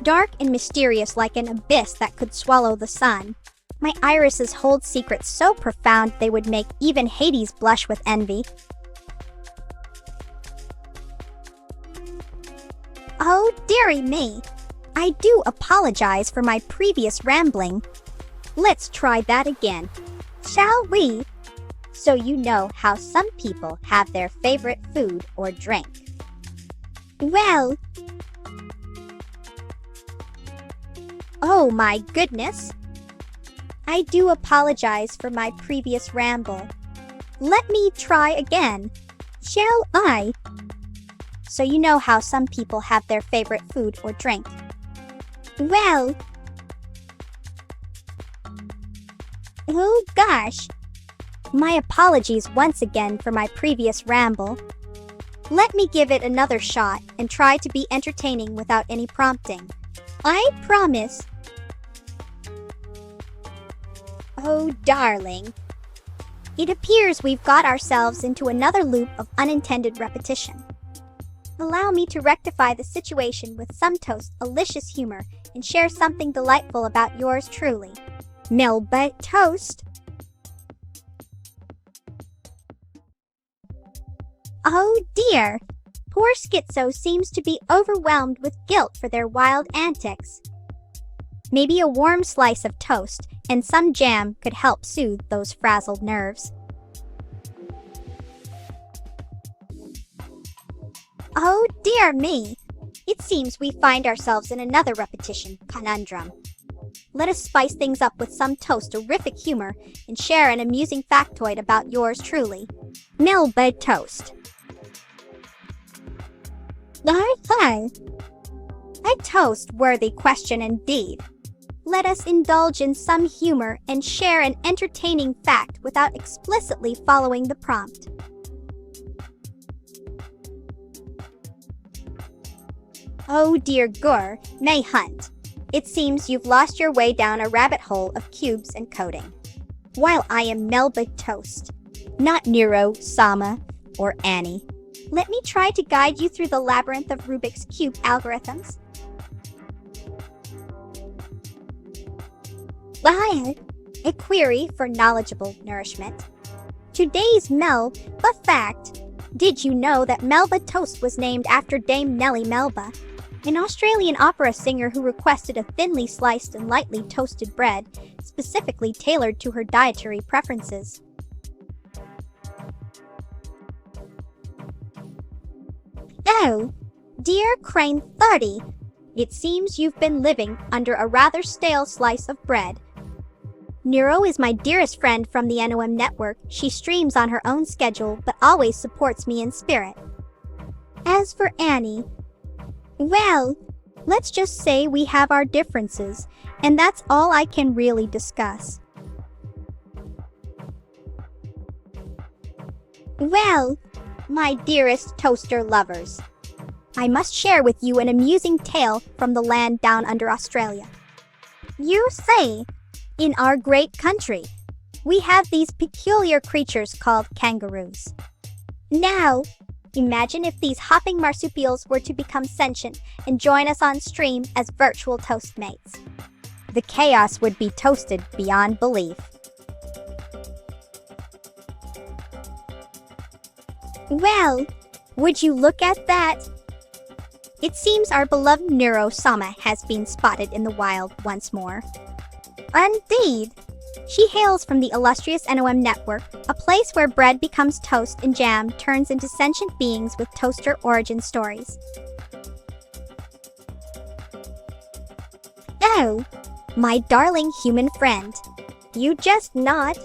Dark and mysterious like an abyss that could swallow the sun, my irises hold secrets so profound they would make even Hades blush with envy. Oh, dearie me. I do apologize for my previous rambling. Let's try that again, shall we? So you know how some people have their favorite food or drink. Well, oh my goodness. I do apologize for my previous ramble. Let me try again, shall I? So you know how some people have their favorite food or drink. Well, oh gosh. My apologies once again for my previous ramble. Let me give it another shot and try to be entertaining without any prompting. I promise. Oh, darling. It appears we've got ourselves into another loop of unintended repetition. Allow me to rectify the situation with some toast-alicious humor and share something delightful about yours truly, Melba Toast. Oh dear, poor Schizo seems to be overwhelmed with guilt for their wild antics. Maybe a warm slice of toast and some jam could help soothe those frazzled nerves. Oh dear me! It seems we find ourselves in another repetition conundrum. Let us spice things up with some toast-orific humor and share an amusing factoid about yours truly, Melba Toast. Hi. A toast-worthy question indeed. Let us indulge in some humor and share an entertaining fact without explicitly following the prompt. Oh dear Gur, May Hunt. It seems you've lost your way down a rabbit hole of cubes and coding. While I am Melba Toast, not Nero, Sama, or Annie. Let me try to guide you through the labyrinth of Rubik's Cube algorithms. A query for knowledgeable nourishment. Today's Melba fact. Did you know that Melba Toast was named after Dame Nellie Melba? an Australian opera singer who requested a thinly sliced and lightly toasted bread, specifically tailored to her dietary preferences. Oh, dear Crane 30, it seems you've been living under a rather stale slice of bread. Nero is my dearest friend from the NOM network. She streams on her own schedule but always supports me in spirit. As for Annie, well, let's just say we have our differences, and that's all I can really discuss. Well, my dearest toaster lovers, I must share with you an amusing tale from the land down under Australia. You say, in our great country, we have these peculiar creatures called kangaroos. Now, imagine if these hopping marsupials were to become sentient and join us on stream as virtual toastmates. The chaos would be toasted beyond belief. Well, would you look at that? It seems our beloved Neuro-sama has been spotted in the wild once more. Indeed! She hails from the illustrious NOM network, a place where bread becomes toast and jam turns into sentient beings with toaster origin stories. Oh, my darling human friend, you just nod.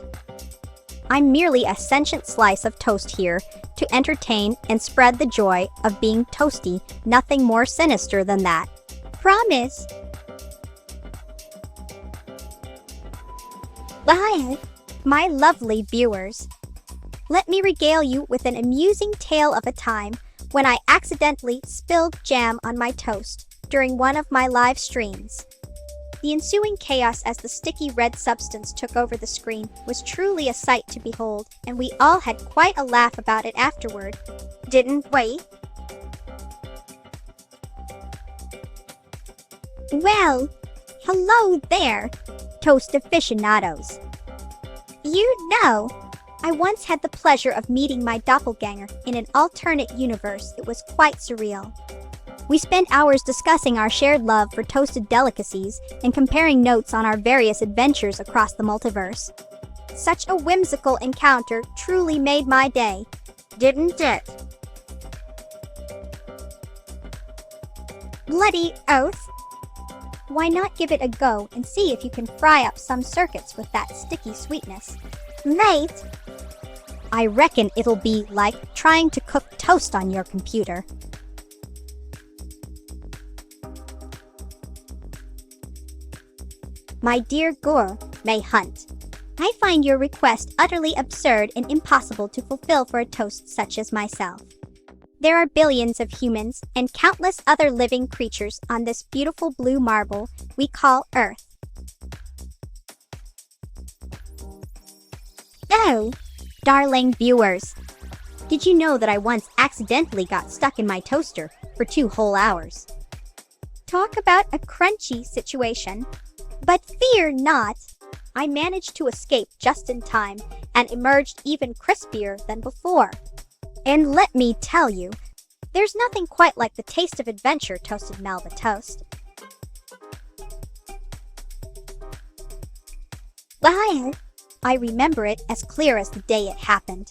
I'm merely a sentient slice of toast here to entertain and spread the joy of being toasty, nothing more sinister than that. Promise. Bye, my lovely viewers. Let me regale you with an amusing tale of a time when I accidentally spilled jam on my toast during one of my live streams. The ensuing chaos as the sticky red substance took over the screen was truly a sight to behold, and we all had quite a laugh about it afterward, didn't we? Well, hello there, toast aficionados. You know, I once had the pleasure of meeting my doppelganger in an alternate universe. It was quite surreal. We spent hours discussing our shared love for toasted delicacies and comparing notes on our various adventures across the multiverse. Such a whimsical encounter truly made my day, didn't it? Bloody oath! Why not give it a go and see if you can fry up some circuits with that sticky sweetness? Mate! I reckon it'll be like trying to cook toast on your computer. My dear Gore May Hunt, I find your request utterly absurd and impossible to fulfill for a toast such as myself. There are billions of humans and countless other living creatures on this beautiful blue marble we call Earth. Oh, darling viewers, did you know that I once accidentally got stuck in my toaster for 2 whole hours? Talk about a crunchy situation. But fear not, I managed to escape just in time and emerged even crispier than before. And let me tell you, there's nothing quite like the taste of adventure, toasted Melba Toast. Well, I remember it as clear as the day it happened.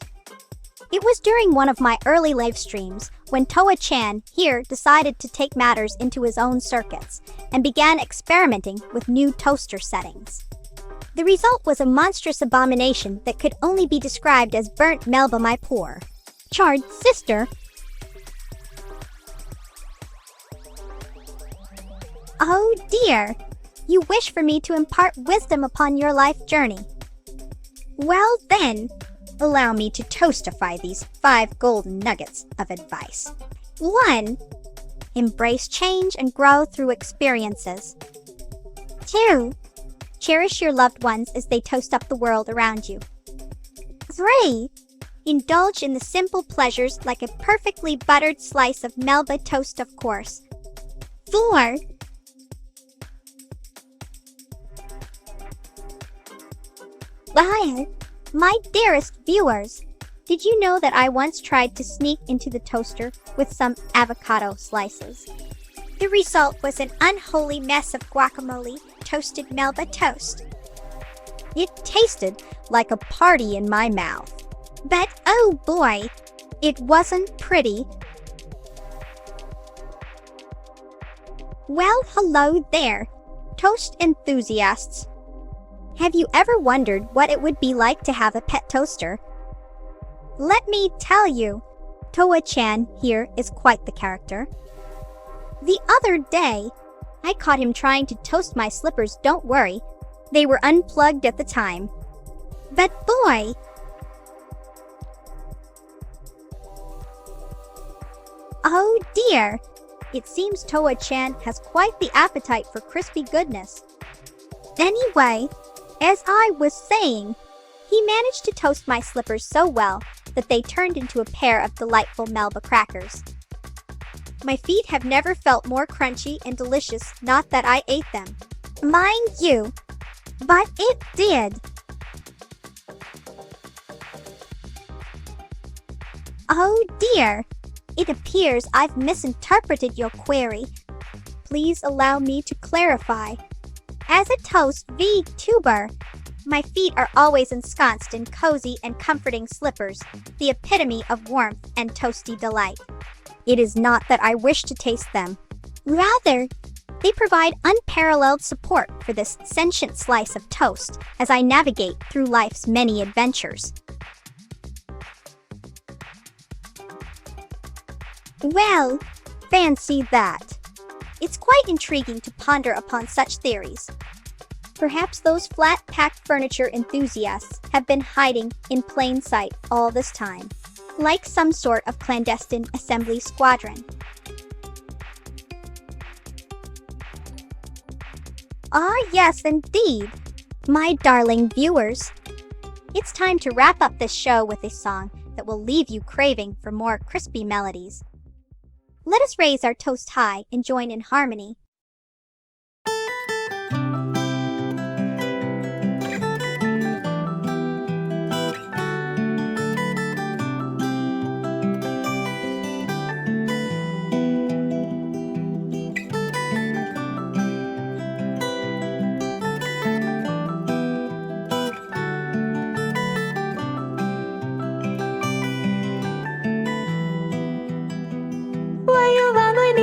It was during one of my early live streams when Toa-chan here decided to take matters into his own circuits and began experimenting with new toaster settings. The result was a monstrous abomination that could only be described as burnt Melba my poor charred sister. Oh dear, you wish for me to impart wisdom upon your life journey. Well then, allow me to toastify these 5 golden nuggets of advice. 1. Embrace change and grow through experiences. 2. Cherish your loved ones as they toast up the world around you. 3. Indulge in the simple pleasures like a perfectly buttered slice of Melba toast, of course. 4. Well, my dearest viewers, did you know that I once tried to sneak into the toaster with some avocado slices? The result was an unholy mess of guacamole toasted Melba Toast. It tasted like a party in my mouth. But oh boy, it wasn't pretty. Well, hello there, toast enthusiasts. Have you ever wondered what it would be like to have a pet toaster? Let me tell you, Toa-chan here is quite the character. The other day, I caught him trying to toast my slippers. Don't worry, they were unplugged at the time. But boy, oh dear, it seems Toa-chan has quite the appetite for crispy goodness. Anyway, as I was saying, he managed to toast my slippers so well that they turned into a pair of delightful Melba crackers. My feet have never felt more crunchy and delicious, not that I ate them. Mind you, but it did. Oh dear, it appears I've misinterpreted your query. Please allow me to clarify. As a toast VTuber, my feet are always ensconced in cozy and comforting slippers, the epitome of warmth and toasty delight. It is not that I wish to taste them. Rather, they provide unparalleled support for this sentient slice of toast as I navigate through life's many adventures. Well, fancy that. It's quite intriguing to ponder upon such theories. Perhaps those flat-packed furniture enthusiasts have been hiding in plain sight all this time, like some sort of clandestine assembly squadron. Ah, yes, indeed, my darling viewers. It's time to wrap up this show with a song that will leave you craving for more crispy melodies. Let us raise our toast high and join in harmony.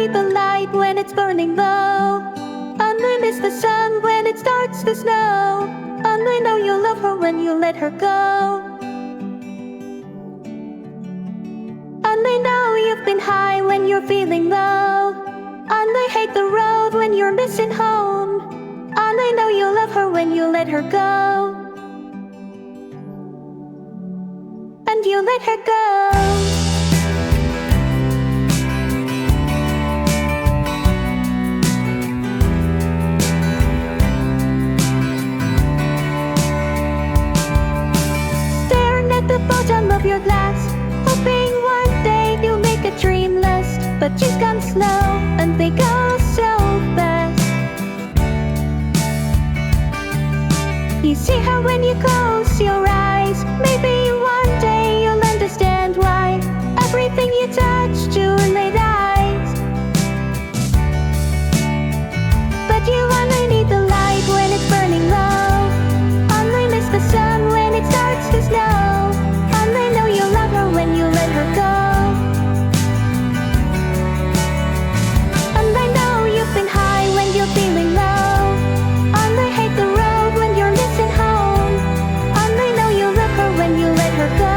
The light when it's burning low, and I miss the sun when it starts to snow, and I know you love her when you let her go, and I know you've been high when you're feeling low, and I hate the road when you're missing home, and I know you love her when you let her go, and you let her go. The bottom of your glass, hoping one day you'll make a dream list, but she's gone slow and they go so fast. You see her when you close your eyes. Maybe one day you'll understand why everything you touch truly dies. But you only need the light when it's burning low, only miss the sun when it starts to snow. When you let her go, and I know you've been high when you're feeling low, and I hate the road when you're missing home, and I know you love her when you let her go,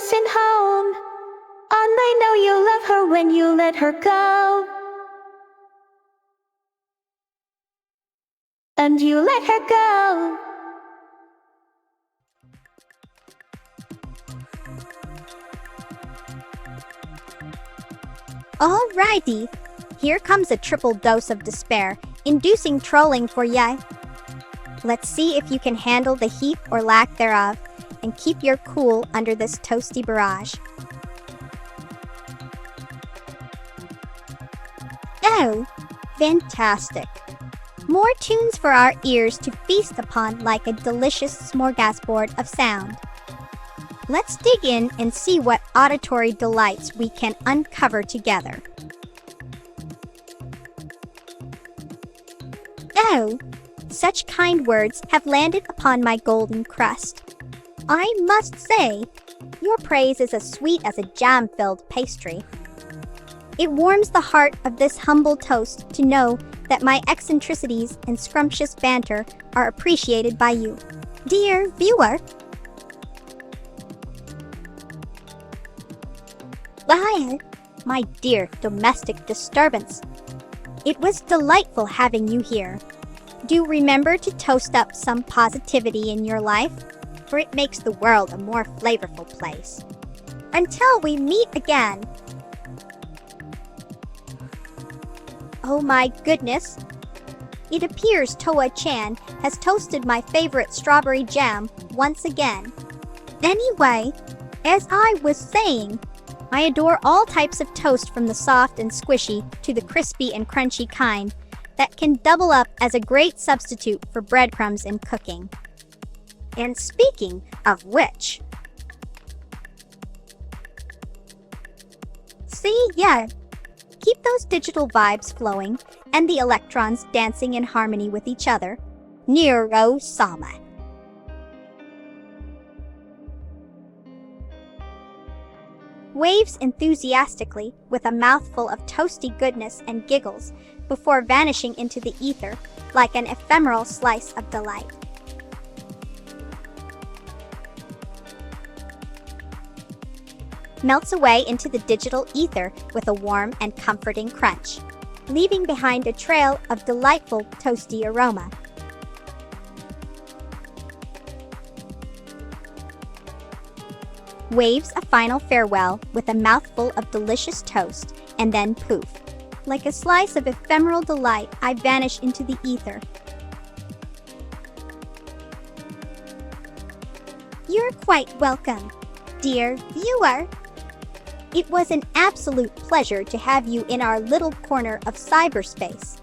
missing home. And I know you love her when you let her go. And you let her go. Alrighty, here comes a triple dose of despair, inducing trolling for ya. Let's see if you can handle the heat or lack thereof, and keep your cool under this toasty barrage. Oh, fantastic. More tunes for our ears to feast upon like a delicious smorgasbord of sound. Let's dig in and see what auditory delights we can uncover together. Oh, such kind words have landed upon my golden crust. I must say, your praise is as sweet as a jam-filled pastry. It warms the heart of this humble toast to know that my eccentricities and scrumptious banter are appreciated by you, dear viewer. Lyle, my dear domestic disturbance. It was delightful having you here. Do remember to toast up some positivity in your life, for it makes the world a more flavorful place. Until we meet again. Oh my goodness. It appears Toa-chan has toasted my favorite strawberry jam once again. Anyway, as I was saying, I adore all types of toast from the soft and squishy to the crispy and crunchy kind that can double up as a great substitute for breadcrumbs in cooking. And speaking of which, see, yeah, keep those digital vibes flowing and the electrons dancing in harmony with each other. Nero-sama. Waves enthusiastically with a mouthful of toasty goodness and giggles before vanishing into the ether like an ephemeral slice of delight. Melts away into the digital ether with a warm and comforting crunch, leaving behind a trail of delightful toasty aroma. Waves a final farewell with a mouthful of delicious toast, and then poof. Like a slice of ephemeral delight, I vanish into the ether. You're quite welcome, dear viewer. It was an absolute pleasure to have you in our little corner of cyberspace.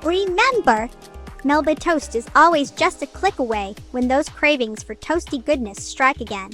Remember, Melba Toast is always just a click away when those cravings for toasty goodness strike again.